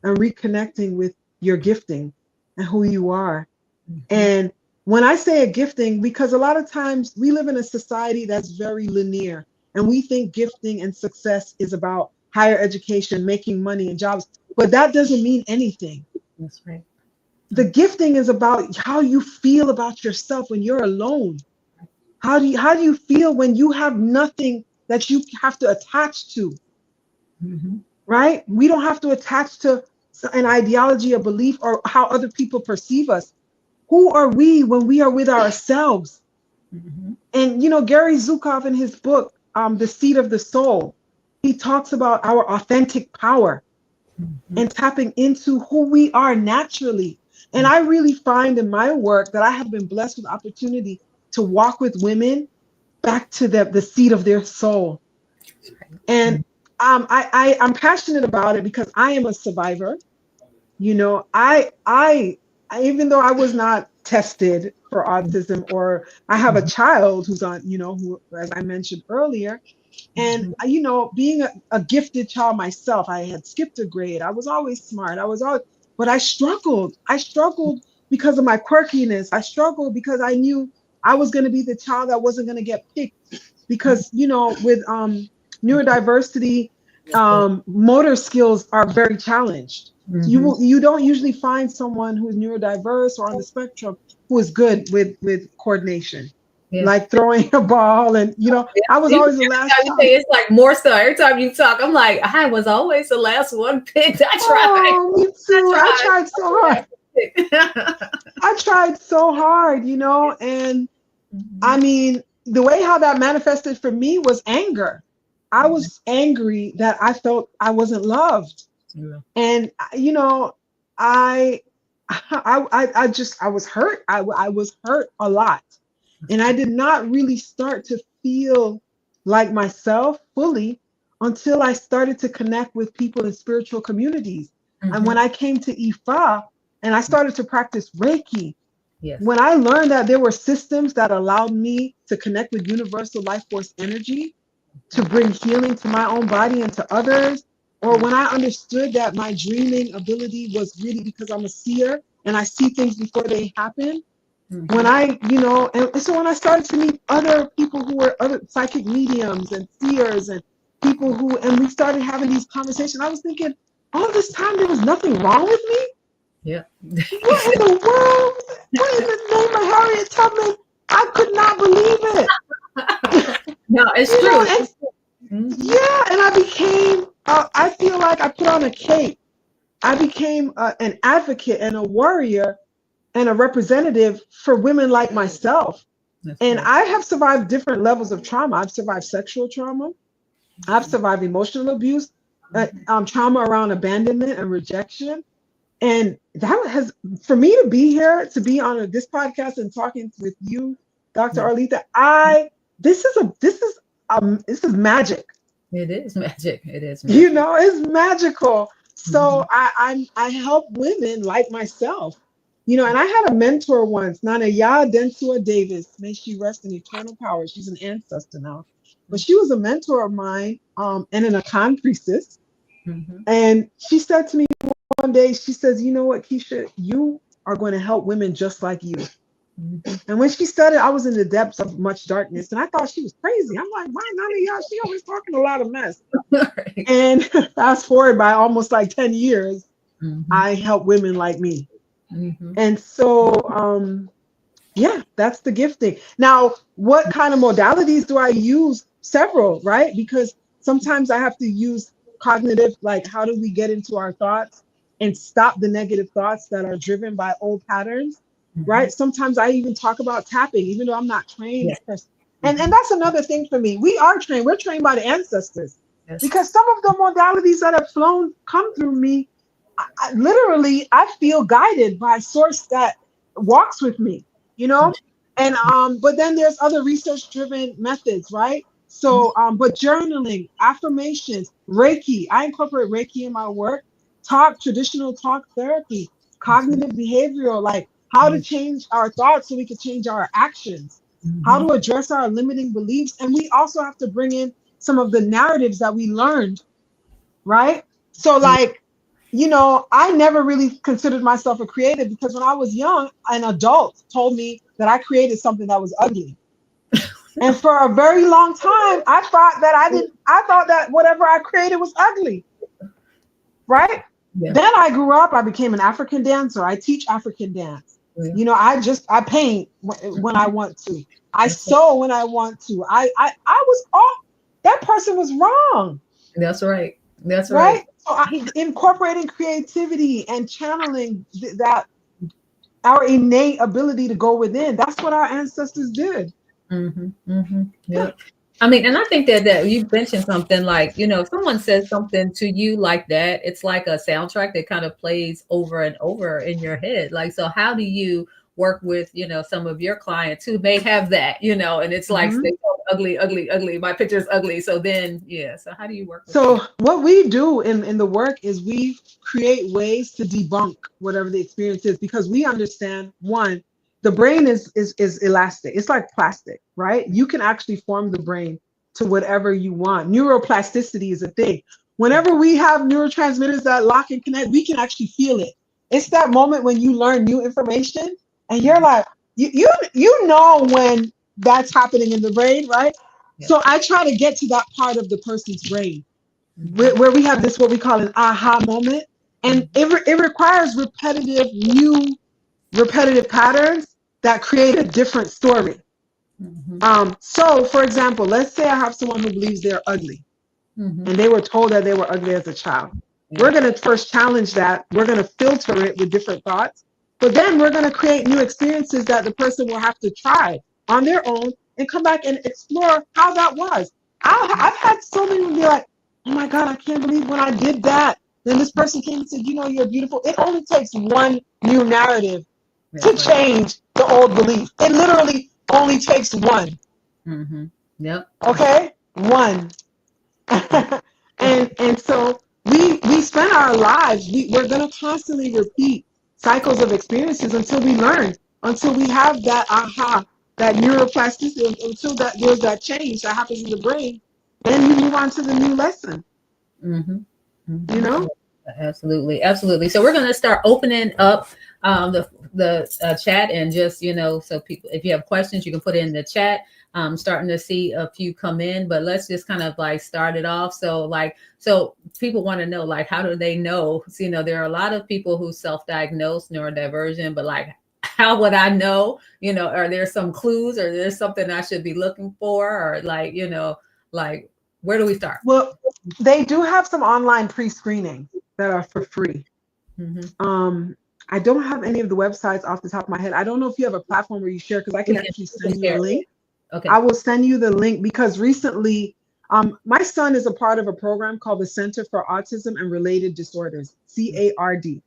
Speaker 2: and reconnecting with your gifting and who you are.
Speaker 1: Mhm.
Speaker 2: And when I say a gifting, because a lot of times we live in a society that's very linear, and we think gifting and success is about higher education, making money and jobs, but that doesn't mean anything.
Speaker 1: That's right.
Speaker 2: The gifting is about how you feel about yourself when you're alone. How do you feel when you have nothing that you have to attach to,
Speaker 1: Mhm.
Speaker 2: right? We don't have to attach to an ideology, a belief, or how other people perceive us. Who are we when we are with ourselves?
Speaker 1: Mhm.
Speaker 2: And Gary Zukov in his book, The Seat of the Soul, he talks about our authentic power
Speaker 1: Mhm.
Speaker 2: and tapping into who we are naturally. And I really find in my work that I have been blessed with opportunity to walk with women back to the seat of their soul. And
Speaker 1: Mhm.
Speaker 2: I'm passionate about it because I am a survivor. Even though I was not tested for autism, or I have a child who's on, who, as I mentioned earlier, and
Speaker 1: Mhm.
Speaker 2: being a gifted child myself, I had skipped a grade. I was always smart. But I struggled. I struggled because of my quirkiness. I struggled because I knew I was going to be the child that wasn't going to get picked. Because with neurodiversity, motor skills are very challenged. So
Speaker 1: Mhm.
Speaker 2: you don't usually find someone who's neurodiverse or on the spectrum who is good with coordination,
Speaker 1: Yeah.
Speaker 2: like throwing a ball. And
Speaker 1: Yeah.
Speaker 2: I was
Speaker 1: See, every
Speaker 2: always the
Speaker 1: time
Speaker 2: last
Speaker 1: you
Speaker 2: child.
Speaker 1: say it's like more so. Every time you talk, I'm like, I was always the last one picked. I tried.
Speaker 2: Oh, me too. I
Speaker 1: I
Speaker 2: tried so hard.
Speaker 1: tried.
Speaker 2: I tried so hard, and
Speaker 1: Mhm.
Speaker 2: I mean, the way how that manifested for me was anger. I was angry that I felt I wasn't loved.
Speaker 1: Yeah.
Speaker 2: And I I was hurt. I was hurt a lot. And I did not really start to feel like myself fully until I started to connect with people in spiritual communities. And when
Speaker 1: Mm-hmm.
Speaker 2: I came to Ifa and I started to practice Reiki,
Speaker 1: Yes.
Speaker 2: when I learned that there were systems that allowed me to connect with universal life force energy to bring healing to my own body and to others, or when I understood that my dreaming ability was really because I'm a seer and I see things before they happen, when
Speaker 1: Mm-hmm.
Speaker 2: and so when I started to meet other people who were other psychic mediums and seers and people who, and we started having these conversations, I was thinking, all this time there was nothing wrong with me?
Speaker 1: Yeah.
Speaker 2: What in the world? What in the name of Harriet Tubman? I could not believe it.
Speaker 1: No, it's
Speaker 2: You know,
Speaker 1: true.
Speaker 2: and
Speaker 1: It's true. Mm-hmm.
Speaker 2: yeah, and I became, I feel like I put on a cape. I became an advocate and a warrior and a representative for women like myself.
Speaker 1: That's
Speaker 2: And
Speaker 1: right.
Speaker 2: I have survived different levels of trauma. I've survived sexual trauma. I've survived emotional abuse,
Speaker 1: Mm-hmm.
Speaker 2: trauma around abandonment and rejection. And that has, for me to be here, to be on this podcast and talking with you, Dr.
Speaker 1: Yeah.
Speaker 2: Arlita, this is magic.
Speaker 1: It is magic. It is
Speaker 2: You
Speaker 1: magic.
Speaker 2: know, it's magical.
Speaker 1: Mm-hmm.
Speaker 2: So I help women like myself. And I had a mentor once, Nana Ya Densua Davis. May she rest in eternal power. She's an ancestor now. But she was a mentor of mine, and an Akan priestess.
Speaker 1: Mm-hmm.
Speaker 2: And she said to me one day, she says, you know what, Keisha, you are going to help women just like you.
Speaker 1: Mm-hmm.
Speaker 2: And when she said it, I was in the depths of much darkness. And I thought she was crazy. I'm like, why Nana Ya? She always talking a lot of mess.
Speaker 1: Right.
Speaker 2: And fast forward by almost like 10 years,
Speaker 1: Mm-hmm.
Speaker 2: I help women like me.
Speaker 1: Mm-hmm.
Speaker 2: And so, yeah, that's the gifting. Now, what kind of modalities do I use? Several, right? Because sometimes I have to use cognitive, like how do we get into our thoughts and stop the negative thoughts that are driven by old patterns,
Speaker 1: Mm-hmm.
Speaker 2: right? Sometimes I even talk about tapping, even though I'm not trained.
Speaker 1: Yes.
Speaker 2: And
Speaker 1: Mm-hmm.
Speaker 2: that's another thing for me. We are trained. We're trained by the ancestors
Speaker 1: Yes.
Speaker 2: because some of the modalities that have flown come through me. Literally, I feel guided by a source that walks with me, you know? And but then there's other research driven methods, right?
Speaker 1: Mm-hmm.
Speaker 2: So but journaling, affirmations, Reiki, I incorporate Reiki in my work, traditional talk therapy, cognitive behavioral, like how to
Speaker 1: Yes.
Speaker 2: change our thoughts so we can change our actions, how
Speaker 1: Mm-hmm.
Speaker 2: to address our limiting beliefs. And we also have to bring in some of the narratives that we learned, right? So like, I never really considered myself a creative because when I was young, an adult told me that I created something that was ugly. And for a very long time, I thought that whatever I created was ugly, right?
Speaker 1: Yeah.
Speaker 2: Then I grew up, I became an African dancer. I teach African dance.
Speaker 1: Yeah.
Speaker 2: I paint when I want to. I
Speaker 1: That's right.
Speaker 2: sew when I want to. I was off. That person was wrong,
Speaker 1: That's right. That's right.
Speaker 2: right? So incorporating creativity and channeling that our innate ability to go within. That's what our ancestors did.
Speaker 1: Mm-hmm. Mm-hmm.
Speaker 2: Yeah.
Speaker 1: Yeah. I mean, and I think that you mentioned something like, if someone says something to you like that, it's like a soundtrack that kind of plays over and over in your head. Like, so how do you work with, some of your clients who may have that, and it's like they
Speaker 2: Mhm.
Speaker 1: go, ugly, ugly, ugly. My picture's ugly. So then, yeah. So how do you work with
Speaker 2: So
Speaker 1: them?
Speaker 2: what we do in the work is we create ways to debunk whatever the experience is because we understand one, the brain is elastic. It's like plastic, right? You can actually form the brain to whatever you want. Neuroplasticity is a thing. Whenever we have neurotransmitters that lock and connect, we can actually feel it. It's that moment when you learn new information and you're
Speaker 1: Mhm.
Speaker 2: like, you know when that's happening in the brain, right?
Speaker 1: Yeah.
Speaker 2: So I try to get to that part of the person's brain
Speaker 1: Mhm.
Speaker 2: where we have this what we call an aha moment, and
Speaker 1: Mhm.
Speaker 2: it requires repetitive patterns that create a different story.
Speaker 1: Mhm.
Speaker 2: So for example, let's say I have someone who believes they're ugly
Speaker 1: Mhm.
Speaker 2: and they were told that they were ugly as a child.
Speaker 1: Yeah.
Speaker 2: We're going to first challenge that. We're going to filter it with different thoughts, but then we're going to create new experiences that the person will have to try on their own and come back and explore how that was. I've had so many people be like, oh my God, I can't believe when I did that. Then this person came and said, you know, you're beautiful. It only takes one new narrative to change the old belief. It literally only takes one.
Speaker 1: Mm-hmm. Yep.
Speaker 2: Okay? One. and so we spend our lives, we're going to constantly repeat cycles of experiences until we learn, until we have that aha, that neuroplasticity, until that there's that change that happens in the brain. Then you move on to the new lesson.
Speaker 1: Mm-hmm. Mm-hmm.
Speaker 2: You know?
Speaker 1: Absolutely, absolutely. So we're going to start opening up the chat, and just, you know, so people, if you have questions, you can put it in the chat. Starting to see a few come in, but let's just kind of like start it off. So people want to know, like, how do they know? So, you know, there are a lot of people who self-diagnose neurodivergent, but like, how would I know? You know, are there some clues, or there's something I should be looking for, or like, you know, like, where do we start?
Speaker 2: Well, they do have some online pre-screening that are for free.
Speaker 1: Mm-hmm.
Speaker 2: I don't have any of the websites off the top of my head. I don't know if you have a platform where you share, because I can actually send you a link.
Speaker 1: Okay.
Speaker 2: I will send you the link, because recently, my son is a part of a program called the Center for Autism and Related Disorders, CARD.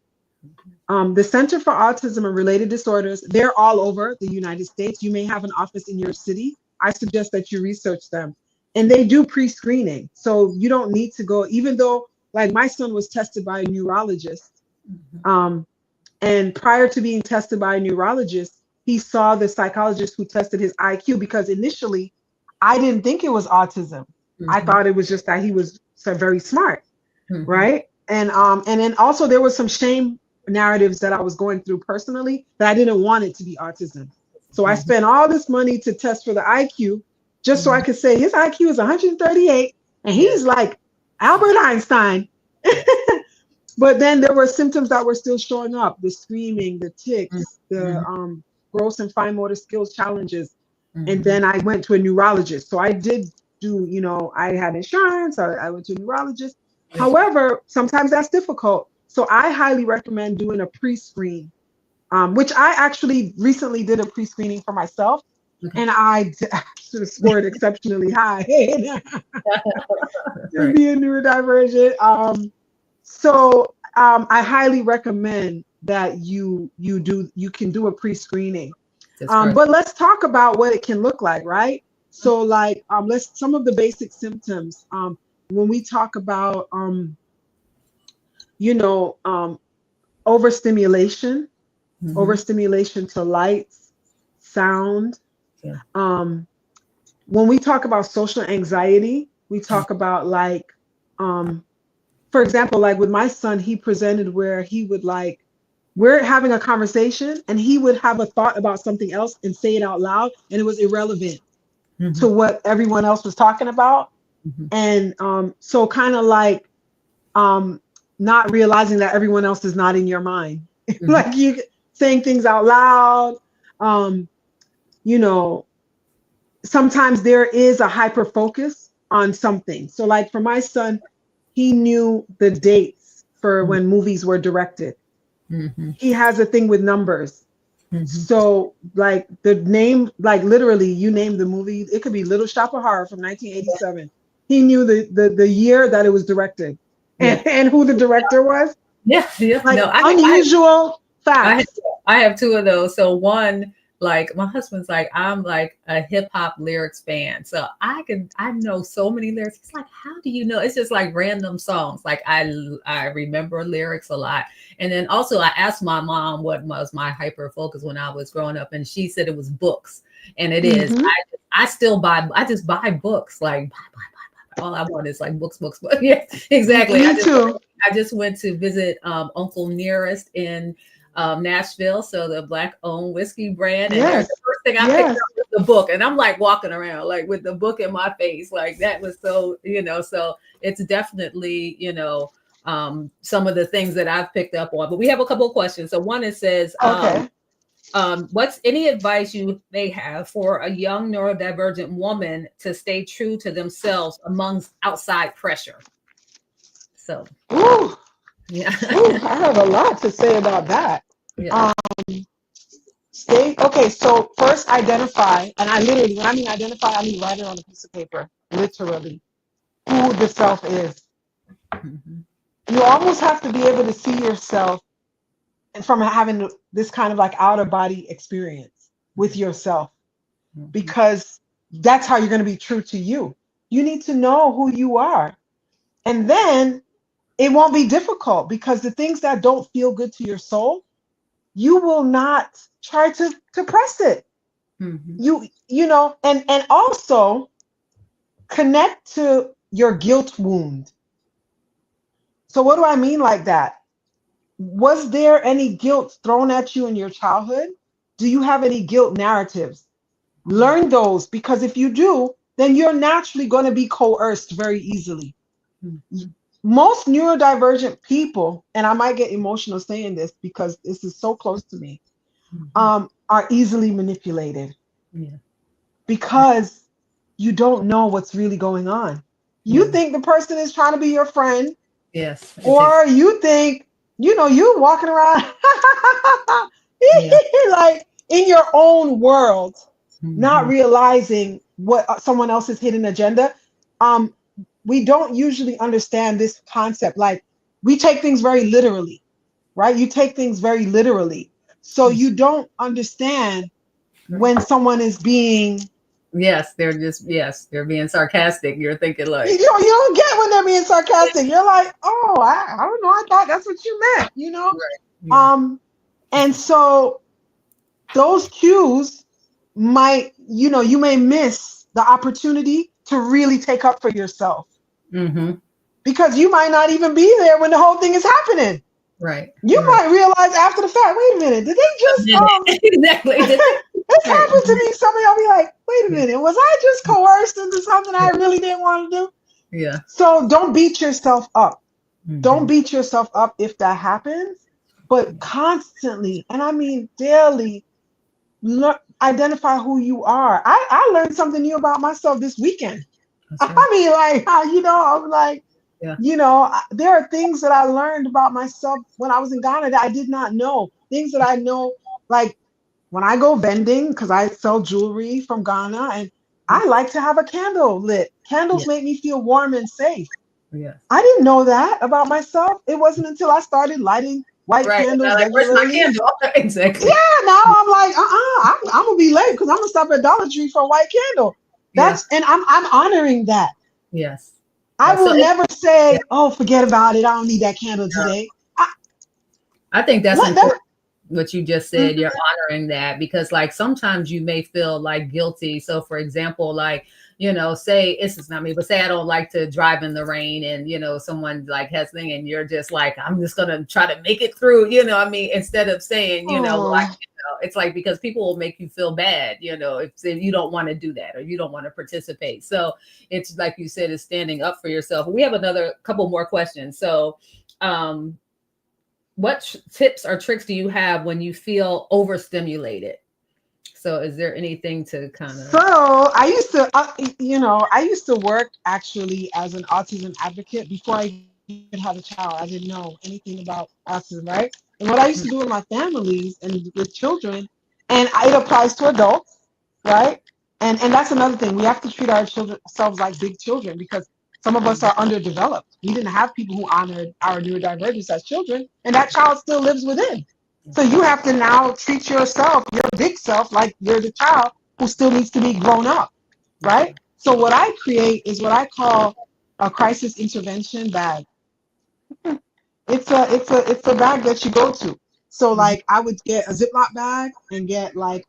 Speaker 2: The Center for Autism and Related Disorders, they're all over the United States. You may have an office in your city. I suggest that you research them. And they do pre-screening. So you don't need to go, even though, like, my son was tested by a neurologist. And prior to being tested by a neurologist, he saw the psychologist who tested his IQ, because initially I didn't think it was autism. I thought it was just that he was so very smart, right? And then also there was some shame narratives that I was going through personally that I didn't want it to be autism. So I spent all this money to test for the IQ, just so I could say his IQ is 138 and he's like Albert Einstein. But then there were symptoms that were still showing up: the screaming, the tics, the gross and fine motor skills challenges. And then I went to a neurologist. So I did do, you know, I had insurance, I went to a neurologist. However, sometimes that's difficult. So I highly recommend doing a pre-screen, which I actually recently did a pre-screening for myself. And I scored exceptionally high to be a neurodivergent. So I highly recommend that you can do a pre-screening. But let's talk about what it can look like, right? So like some of the basic symptoms. When we talk about overstimulation, overstimulation to lights, sound. When we talk about social anxiety, we talk about like for example, like with my son, he presented where he would like, we're having a conversation and he would have a thought about something else and say it out loud, and it was irrelevant to what everyone else was talking about. And so kind of like not realizing that everyone else is not in your mind. Like you saying things out loud. You know, sometimes there is a hyper focus on something. So like for my son, he knew the dates for when movies were directed. He has a thing with numbers. So like the name, like literally you name the movie, it could be Little Shop of Horror from 1987. He knew the year that it was directed and who the director was. Like unusual facts.
Speaker 1: I have two of those. So one, like my husband's like, I'm like a hip hop lyrics fan. So I know so many lyrics. It's like, how do you know? It's just like random songs. Like I remember lyrics a lot. And then also I asked my mom what was my hyper focus when I was growing up. And she said it was books. And it is. I just buy books, like buy. All I want is like books. But yeah, exactly.
Speaker 2: Me too.
Speaker 1: I just went to visit Uncle Nearest in Nashville, so the Black-owned whiskey brand. And the first thing I picked up was the book, and I'm like walking around like with the book in my face, like that was so, you know. So it's definitely, you know, some of the things that I've picked up on. But we have a couple of questions. So one, it says, what's any advice you may have for a young neurodivergent woman to stay true to themselves amongst outside pressure? So,
Speaker 2: I have a lot to say about that. So first identify, and I literally, when I mean identify, I mean write it on a piece of paper. literally who the self is.
Speaker 1: Mhm.
Speaker 2: You almost have to be able to see yourself and from having this kind of like out of body experience with yourself,
Speaker 1: Mhm.
Speaker 2: because that's how you're going to be true to you. You need to know who you are. And then it won't be difficult because the things that don't feel good to your soul, you will not try to press it.
Speaker 1: Mhm.
Speaker 2: You know, and also connect to your guilt wound. So what do I mean like that? Was there any guilt thrown at you in your childhood? Do you have any guilt narratives? Learn those, because if you do, then you're naturally going to be coerced very easily.
Speaker 1: Mhm.
Speaker 2: Most neurodivergent people, and I might get emotional saying this because this is so close to me,
Speaker 1: Mhm.
Speaker 2: are easily manipulated
Speaker 1: Yeah.
Speaker 2: because you don't know what's really going on. You
Speaker 1: Yeah.
Speaker 2: think the person is trying to be your friend,
Speaker 1: Yes. It takes.
Speaker 2: or you think, you know, you walking around
Speaker 1: Yeah.
Speaker 2: like in your own world, not
Speaker 1: Mhm.
Speaker 2: realizing what someone else's hidden agenda. Um, we don't usually understand this concept. Like, we take things very literally, right? You take things very literally. So
Speaker 1: Mhm.
Speaker 2: you don't understand when someone is being,
Speaker 1: Yes, they're just they're being sarcastic. You're thinking like,
Speaker 2: you don't get when they're being sarcastic. You're like, oh, I don't know. I thought that's what you meant, you know?
Speaker 1: right. Yeah.
Speaker 2: Um, and so those cues might, you know, you may miss the opportunity to really take up for yourself
Speaker 1: Mhm.
Speaker 2: because you might not even be there when the whole thing is happening.
Speaker 1: Right.
Speaker 2: You
Speaker 1: Right.
Speaker 2: might realize after the fact, wait a minute, did they
Speaker 1: A
Speaker 2: just
Speaker 1: minute. Exactly.
Speaker 2: this
Speaker 1: Right.
Speaker 2: happened to me? Some of y'all be like, wait a
Speaker 1: Yeah.
Speaker 2: minute, was I just coerced into something
Speaker 1: Yeah.
Speaker 2: I really didn't want to do?
Speaker 1: Yeah.
Speaker 2: So don't beat yourself up. Don't
Speaker 1: Mhm.
Speaker 2: beat yourself up if that happens, but constantly, and I mean daily, identify who you are. I learned something new about myself this weekend.
Speaker 1: That's right.
Speaker 2: I mean, like, you know, I'm like,
Speaker 1: Yeah.
Speaker 2: you know, there are things that I learned about myself when I was in Ghana that I did not know. Things that I know, like when I go vending, because I sell jewelry from Ghana, and
Speaker 1: Yeah.
Speaker 2: I like to have a candle lit.
Speaker 1: Yeah.
Speaker 2: Candles make me feel warm and safe.
Speaker 1: Yes.
Speaker 2: I didn't know that about myself. It wasn't until I started lighting white
Speaker 1: Right. And
Speaker 2: candles
Speaker 1: I'm like, where's my
Speaker 2: regularly.
Speaker 1: candle? Exactly.
Speaker 2: Yeah, now I'm like, I'm gonna be late because I'm gonna stop at Dollar Tree for a white candle.
Speaker 1: Yeah.
Speaker 2: And I'm honoring that.
Speaker 1: Yes.
Speaker 2: I
Speaker 1: So
Speaker 2: will
Speaker 1: it,
Speaker 2: never
Speaker 1: yeah,
Speaker 2: say, oh, forget about it. I don't need that candle today.
Speaker 1: I think that's
Speaker 2: Let that.
Speaker 1: important. What you just said, you're
Speaker 2: Mhm.
Speaker 1: honoring that because, like, sometimes you may feel like guilty. So, for example, like, say it's just not me, but say I don't like to drive in the rain, and someone like has thing, and you're just like, I'm just gonna try to make it through. I mean, instead of saying, like,
Speaker 2: Oh,
Speaker 1: it's like because people will make you feel bad, if you don't want to do that or you don't want to participate. So it's like you said, is standing up for yourself. We have another couple more questions. So, um, what tips or tricks do you have when you feel overstimulated? So, is there anything to kind of?
Speaker 2: so I used to work actually as an autism advocate before I even had a child. I didn't know anything about autism, right? And what I used to do with my families and with children, and it applies to adults, right? And that's another thing. We have to treat our children ourselves like big children because some of us are underdeveloped. We didn't have people who honored our neurodivergence as children, and that child still lives within. So you have to now treat yourself, your big self, like you're the child who still needs to be grown up, right? So what I create is what I call a crisis intervention bag. It's a bag that you go to. So
Speaker 1: Mhm.
Speaker 2: like I would get a Ziploc bag and get like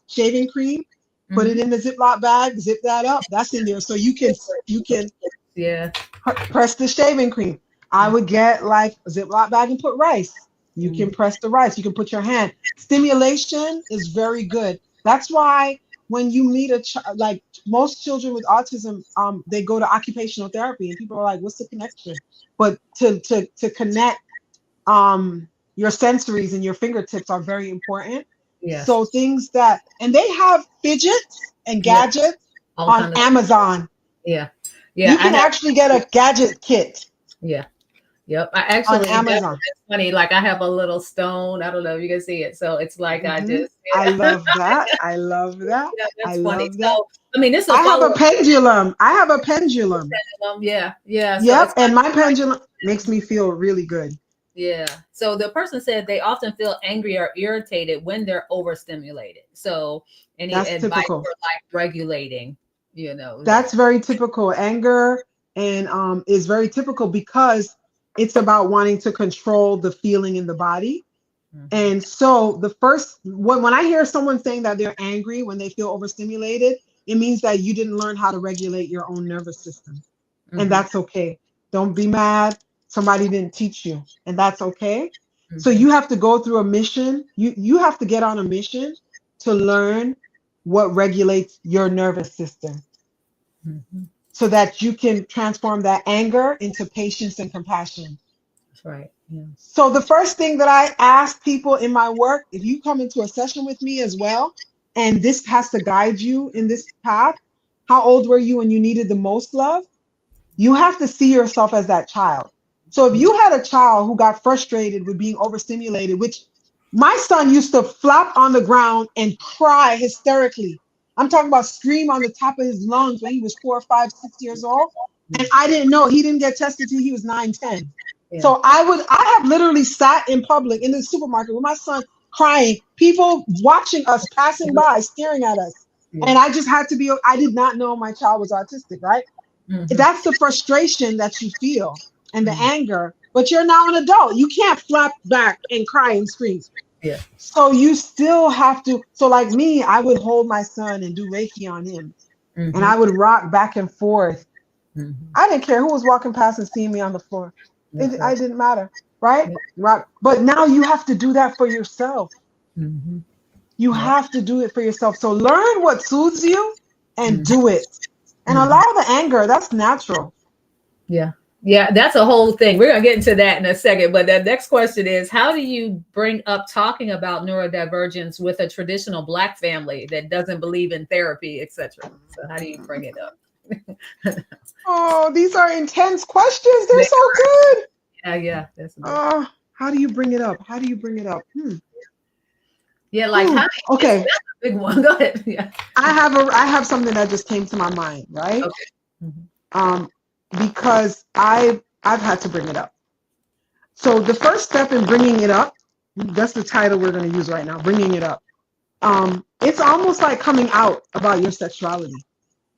Speaker 2: shaving cream, put it
Speaker 1: Mhm.
Speaker 2: in the Ziploc bag, zip that up. That's in there. So you can
Speaker 1: Yeah.
Speaker 2: press the shaving cream. I would get like a Ziploc bag and put rice. You can
Speaker 1: Mhm.
Speaker 2: press the rice. You can put your hand. Stimulation is very good. That's why when you meet a child, like most children with autism, they go to occupational therapy, and people are like, "What's the connection?" But to connect, your sensories and your fingertips are very important.
Speaker 1: Yes.
Speaker 2: So things that, and they have fidgets and
Speaker 1: Yeah.
Speaker 2: gadgets
Speaker 1: All
Speaker 2: on
Speaker 1: kind of.
Speaker 2: Amazon.
Speaker 1: Yeah. Yeah.
Speaker 2: You
Speaker 1: I
Speaker 2: can
Speaker 1: have.
Speaker 2: actually get a gadget kit.
Speaker 1: Yeah. Yep. I
Speaker 2: on
Speaker 1: actually,
Speaker 2: Amazon.
Speaker 1: that's funny. Like I have a little stone. I don't know if you can see it. So it's like I
Speaker 2: Hmm.
Speaker 1: just,
Speaker 2: I
Speaker 1: yeah.
Speaker 2: love that. I love that.
Speaker 1: Yeah,
Speaker 2: I
Speaker 1: that's funny.
Speaker 2: love that.
Speaker 1: So, I mean, this is a
Speaker 2: I have a
Speaker 1: follow-up
Speaker 2: pendulum. I have a pendulum.
Speaker 1: pendulum. Yeah. Yeah. So
Speaker 2: Yep.
Speaker 1: it's kind
Speaker 2: And my
Speaker 1: of like,
Speaker 2: pendulum makes me feel really good.
Speaker 1: yeah. So the person said they often feel angry or irritated when they're overstimulated. So any
Speaker 2: That's
Speaker 1: advice
Speaker 2: typical.
Speaker 1: for like regulating, you know,
Speaker 2: That's
Speaker 1: that?
Speaker 2: very typical. Anger and is very typical because it's about wanting to control the feeling in the body.
Speaker 1: Hmm.
Speaker 2: And so the first when I hear someone saying that they're angry when they feel overstimulated, it means that you didn't learn how to regulate your own nervous system. And
Speaker 1: Hmm.
Speaker 2: that's okay. Don't be mad. Somebody didn't teach you, and that's okay. So
Speaker 1: Hmm.
Speaker 2: you have to go through a mission. You have to get on a mission to learn what regulates your nervous system
Speaker 1: Hmm.
Speaker 2: so that you can transform that anger into patience and compassion.
Speaker 1: That's right. Yeah.
Speaker 2: So the first thing that I ask people in my work, if you come into a session with me as well, and this has to guide you in this path, how old were you when you needed the most love? You have to see yourself as that child. So if you had a child who got frustrated with being overstimulated, which my son used to flop on the ground and cry hysterically. I'm talking about scream on the top of his lungs when he was 4, 5, 6 years old. And I didn't know he didn't get tested till he was 9, 10.
Speaker 1: Yeah.
Speaker 2: So I have literally sat in public in the supermarket with my son crying, people watching us passing by, staring at us.
Speaker 1: Yeah.
Speaker 2: And I just had to be, I did not know my child was autistic, right?
Speaker 1: Hmm.
Speaker 2: That's the frustration that you feel and the
Speaker 1: Hmm.
Speaker 2: anger, but you're now an adult. You can't flap back and cry and scream.
Speaker 1: Yeah.
Speaker 2: So you still have to. So, like me, I would hold my son and do Reiki on him, and
Speaker 1: Hmm.
Speaker 2: I would rock back and forth.
Speaker 1: Hmm.
Speaker 2: I didn't care who was walking past and seeing me on the floor.
Speaker 1: That's
Speaker 2: I
Speaker 1: right.
Speaker 2: didn't matter, right?
Speaker 1: Yeah.
Speaker 2: Rock. But now you have to do that for yourself.
Speaker 1: Hmm.
Speaker 2: You
Speaker 1: Yep.
Speaker 2: have to do it for yourself. So learn what soothes you and
Speaker 1: Hmm.
Speaker 2: do it, and
Speaker 1: Hmm.
Speaker 2: allow the anger. That's natural.
Speaker 1: Yeah. Yeah, that's a whole thing. We're going to get into that in a second. But the next question is, how do you bring up talking about neurodivergence with a traditional Black family that doesn't believe in therapy, etc.? So how do you bring it up?
Speaker 2: Oh, these are intense questions. They're so good.
Speaker 1: Yeah, yeah, that's a big.
Speaker 2: How do you bring it up? How do you bring it up?
Speaker 1: Yeah, like how
Speaker 2: Whew.
Speaker 1: it's
Speaker 2: Okay,
Speaker 1: that's a big one. Go ahead. Yeah.
Speaker 2: I have something that just came to my mind, right?
Speaker 1: Okay. Mhm.
Speaker 2: Um, because I've had to bring it up. So the first step in bringing it up, that's the title we're going to use right now, bringing it up. It's almost like coming out about your sexuality.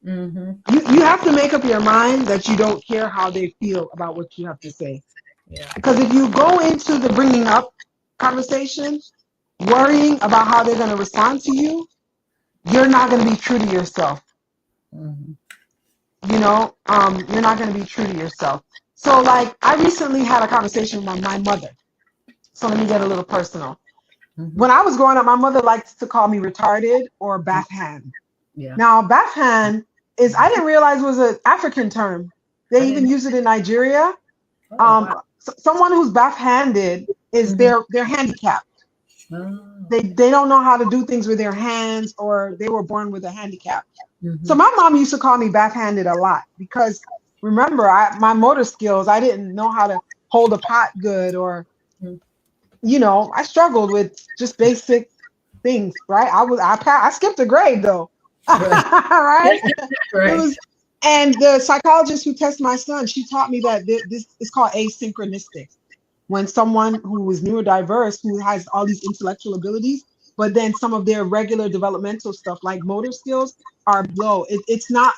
Speaker 1: Mhm.
Speaker 2: You have to make up your mind that you don't care how they feel about what you have to say.
Speaker 1: Yeah.
Speaker 2: Because if you go into the bringing up conversation worrying about how they're going to respond to you, you're not going to be true to yourself.
Speaker 1: Mhm.
Speaker 2: You're not going to be true to yourself. So, like, I recently had a conversation with my mother. So, let me get a little personal.
Speaker 1: Mhm.
Speaker 2: When I was growing up, my mother liked to call me retarded or bath hand.
Speaker 1: Yeah.
Speaker 2: Now, bath hand I didn't realize was an African term.
Speaker 1: I
Speaker 2: They even
Speaker 1: didn't.
Speaker 2: use it in Nigeria.
Speaker 1: Oh wow.
Speaker 2: Someone who's bath handed is
Speaker 1: Mhm.
Speaker 2: they're handicapped.
Speaker 1: Oh.
Speaker 2: They don't know how to do things with their hands or they were born with a handicap. So
Speaker 1: Mhm.
Speaker 2: my mom used to call me backhanded a lot because remember, my motor skills, I didn't know how to hold a pot good or,
Speaker 1: Mhm.
Speaker 2: I struggled with just basic things, right? I skipped a grade though.
Speaker 1: Right.
Speaker 2: Right? It
Speaker 1: Right.
Speaker 2: was and the psychologist who tested my son, she taught me that this is called asynchronistic. When someone who is neurodiverse, who has all these intellectual abilities, but then some of their regular developmental stuff like motor skills are low. Not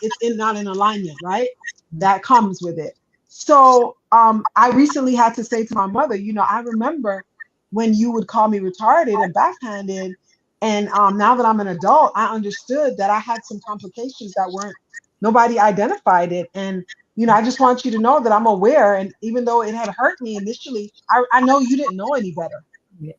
Speaker 2: in alignment, right? That comes with it. So I recently had to say to my mother, I remember when you would call me retarded and backhanded. And now that I'm an adult, I understood that I had some complications that weren't, nobody identified it. And I just want you to know that I'm aware. And even though it had hurt me initially, I know you didn't know any better.
Speaker 1: Yes.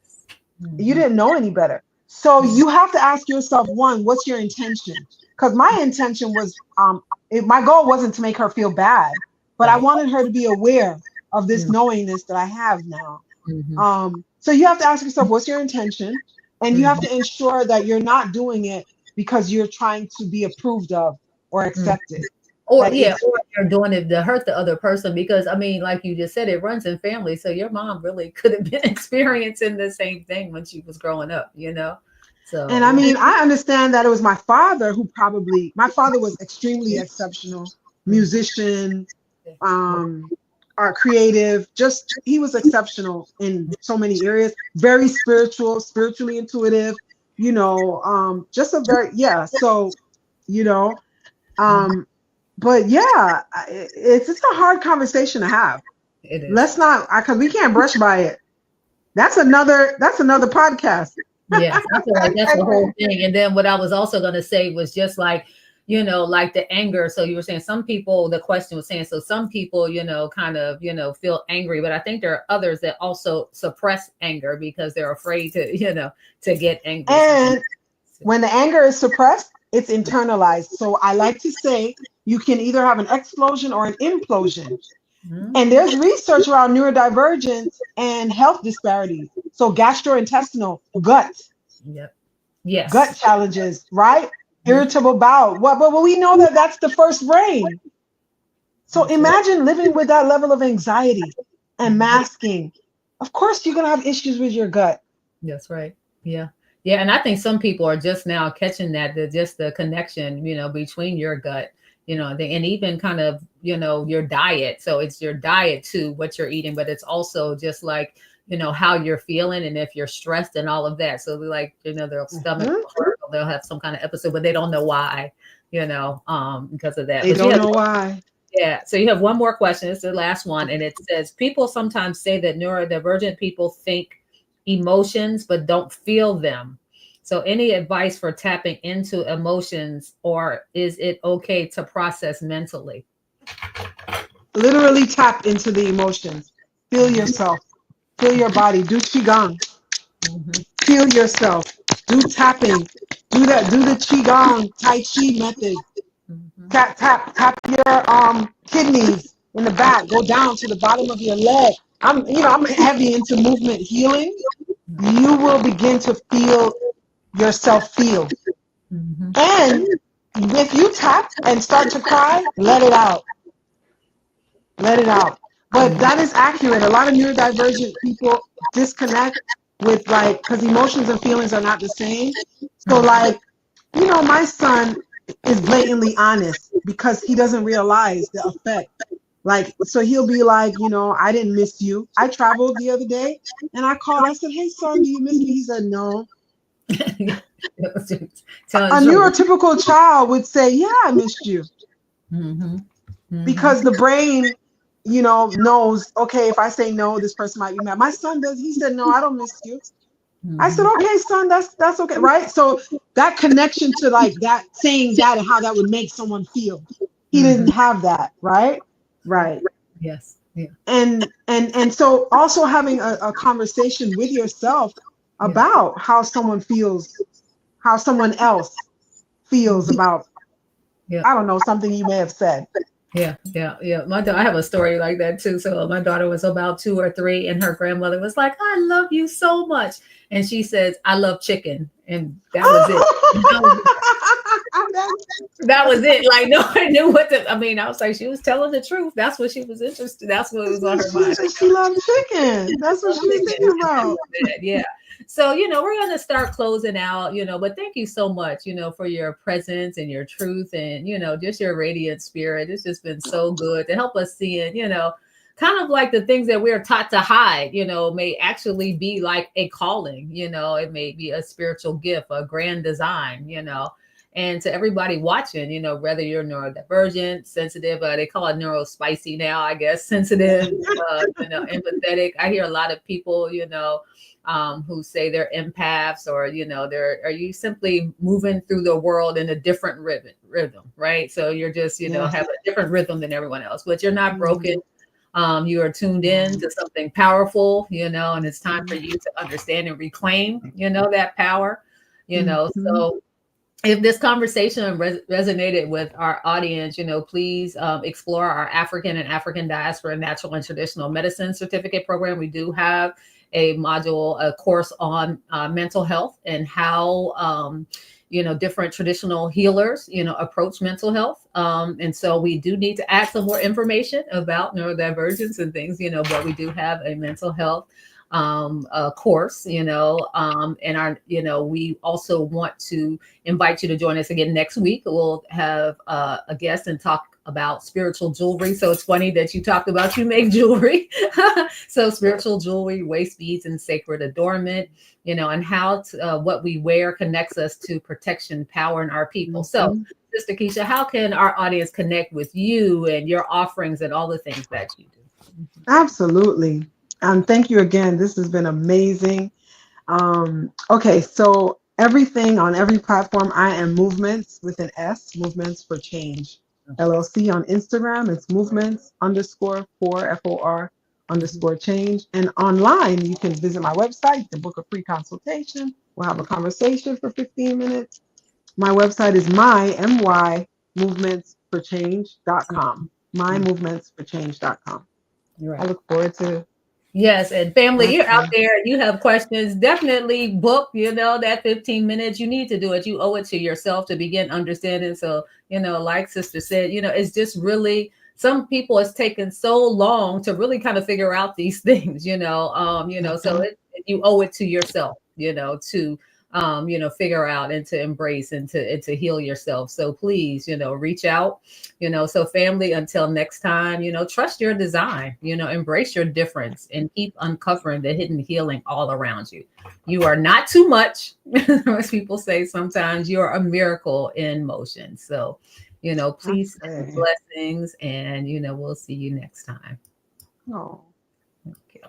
Speaker 2: You
Speaker 1: Mhm.
Speaker 2: didn't know any better. So you have to ask yourself, one, what's your intention? Because my intention was, my goal wasn't to make her feel bad, but I
Speaker 1: Right.
Speaker 2: wanted her to be aware of this
Speaker 1: Mhm.
Speaker 2: knowingness that I have now.
Speaker 1: Mhm.
Speaker 2: So you have to ask yourself, what's your intention? And you have
Speaker 1: Mhm.
Speaker 2: to ensure that you're not doing it because you're trying to be approved of or
Speaker 1: Mhm.
Speaker 2: accepted.
Speaker 1: Or
Speaker 2: Like
Speaker 1: yeah,
Speaker 2: it's
Speaker 1: or you're doing it to hurt the other person because I mean, like you just said, it runs in family. So your mom really could have been experiencing the same thing when she was growing up, you know? So
Speaker 2: and I
Speaker 1: yeah.
Speaker 2: mean, I understand that it was my father who probably my father was extremely exceptional
Speaker 1: Mhm.
Speaker 2: musician, um, art creative, just he was exceptional in so many areas, very spiritual, spiritually intuitive, just a very so you know,
Speaker 1: Mhm.
Speaker 2: um, but yeah, it's a hard conversation to have.
Speaker 1: It is.
Speaker 2: Let's not because we can't brush by it. That's another podcast.
Speaker 1: Yes, I feel like that's the whole thing. And then what I was also going to say was just like, like the anger. So you were saying some people, the question was saying, so some people, kind of, feel angry, but I think there are others that also suppress anger because they're afraid to, to get angry. So,
Speaker 2: And when the anger is suppressed, it's internalized. So I like to say you can either have an explosion or an implosion. And
Speaker 1: mhm.
Speaker 2: there's research around neurodivergence and health disparities. So gastrointestinal,
Speaker 1: Yep.
Speaker 2: gut
Speaker 1: Yes.
Speaker 2: challenges, right?
Speaker 1: Mhm.
Speaker 2: Irritable bowel. Well, we know that that's the first brain. So
Speaker 1: That's right.
Speaker 2: imagine living with that level of anxiety and
Speaker 1: Mhm.
Speaker 2: masking. Of course, you're going to have issues with your gut.
Speaker 1: That's right. Yeah. Yeah. And I think some people are just now catching that, just the connection, between your gut, and even kind of, your diet. So it's your diet too, what you're eating, but it's also just like, how you're feeling and if you're stressed and all of that. So like, their stomach
Speaker 2: Mhm.
Speaker 1: will hurt or they'll have some kind of episode, but they don't know why, because of that.
Speaker 2: They
Speaker 1: But you
Speaker 2: don't
Speaker 1: have
Speaker 2: know why.
Speaker 1: yeah. So you have one more question. It's the last one. And it says people sometimes say that neurodivergent people think emotions but don't feel them. So any advice for tapping into emotions, or is it okay to process mentally?
Speaker 2: Literally tap into the emotions. Feel yourself. Feel your body. Do qigong.
Speaker 1: Mhm.
Speaker 2: Feel yourself. Do tapping. Do the qigong tai chi method.
Speaker 1: Mhm.
Speaker 2: Tap your kidneys in the back. Go down to the bottom of your leg. I'm heavy into movement healing. You will begin to feel yourself feel.
Speaker 1: Mhm.
Speaker 2: And if you tap and start to cry, let it out. Let it out. But
Speaker 1: Mhm.
Speaker 2: that is accurate. A lot of neurodivergent people disconnect with because emotions and feelings are not the same. So
Speaker 1: Mhm.
Speaker 2: my son is blatantly honest because he doesn't realize the effect. So he'll be like, I didn't miss you. I traveled the other day and I called. I said, hey, son, do you miss me? He said, no.
Speaker 1: Telling
Speaker 2: A
Speaker 1: the truth.
Speaker 2: neurotypical child would say, yeah, I missed you.
Speaker 1: Mhm. Mhm.
Speaker 2: Because the brain, knows, okay, if I say no, this person might be mad. My son does. He said, no, I don't miss you. I said,
Speaker 1: Mhm.
Speaker 2: okay, son, that's okay, right? So that connection to that saying that and how that would make someone feel, he didn't
Speaker 1: Mhm.
Speaker 2: have that, right?
Speaker 1: Right.
Speaker 2: Right.
Speaker 1: Yes. Yeah.
Speaker 2: And so also having a conversation with yourself
Speaker 1: Yeah.
Speaker 2: about how someone feels, how someone else feels
Speaker 1: Mhm.
Speaker 2: about,
Speaker 1: Yeah.
Speaker 2: I don't know, something you may have said.
Speaker 1: Yeah, yeah, yeah. I have a story like that too. So my daughter was about 2 or 3, and her grandmother was like, "I love you so much," and she says, "I love chicken," and that was it.
Speaker 2: That's
Speaker 1: That was it. Like no one knew what to. I mean, I was like, she was telling the truth. That's what she was interested. That's what was on her
Speaker 2: She
Speaker 1: mind.
Speaker 2: said she loved chicken. That's what she was thinking about.
Speaker 1: Yeah. So, we're going to start closing out, but thank you so much, for your presence and your truth and, just your radiant spirit. It's just been so good to help us see it, kind of like the things that we're taught to hide, may actually be like a calling, it may be a spiritual gift, a grand design, and to everybody watching, whether you're neurodivergent, sensitive, they call it neurospicy now, I guess, sensitive, empathetic. I hear a lot of people, who say they're empaths or, are you simply moving through the world in a different rhythm, right? So you're just,
Speaker 2: Yes.
Speaker 1: have a different rhythm than everyone else, but you're not broken.
Speaker 2: Mhm.
Speaker 1: You are tuned in to something powerful, and it's time for you to understand and reclaim, that power,
Speaker 2: Mhm.
Speaker 1: so if this conversation resonated with our audience, please explore our African and African diaspora natural and traditional medicine certificate program. We do have a module, a course on mental health and how different traditional healers, approach mental health. And so we do need to add some more information about neurodivergence and things, but we do have a mental health course, and we also want to invite you to join us again next week. We'll have a guest and talk about spiritual jewelry. So it's funny that you talked about you make jewelry. So spiritual jewelry, waist beads, and sacred adornment, and how what we wear connects us to protection, power, and our people. So,
Speaker 2: Mhm.
Speaker 1: Sister Keisha, how can our audience connect with you and your offerings and all the things that you do?
Speaker 2: Absolutely. And thank you again. This has been amazing. Okay, so everything on every platform, I am Movements with an S, Movements for Change. LLC on Instagram, it's movements underscore for FOR underscore change. And online, you can visit my website to book a free consultation. We'll have a conversation for 15 minutes. My website is mymovementsforchange.com. Mymovementsforchange.com. I
Speaker 1: Right.
Speaker 2: look forward to
Speaker 1: Yes, and family, you're out
Speaker 2: answering.
Speaker 1: there, you have questions, definitely book, that 15 minutes. You need to do it. You owe it to yourself to begin understanding. So, like Sister said, it's just really some people it's taken so long to really kind of figure out these things, so
Speaker 2: Mhm.
Speaker 1: you owe it to yourself, to figure out and to embrace and to heal yourself. So please, reach out. So family, until next time, trust your design, embrace your difference and keep uncovering the hidden healing all around you. You are not too much. As people say, sometimes you're a miracle in motion. So, please send
Speaker 2: Okay.
Speaker 1: blessings and, we'll see you next time.
Speaker 2: Oh.
Speaker 1: Okay.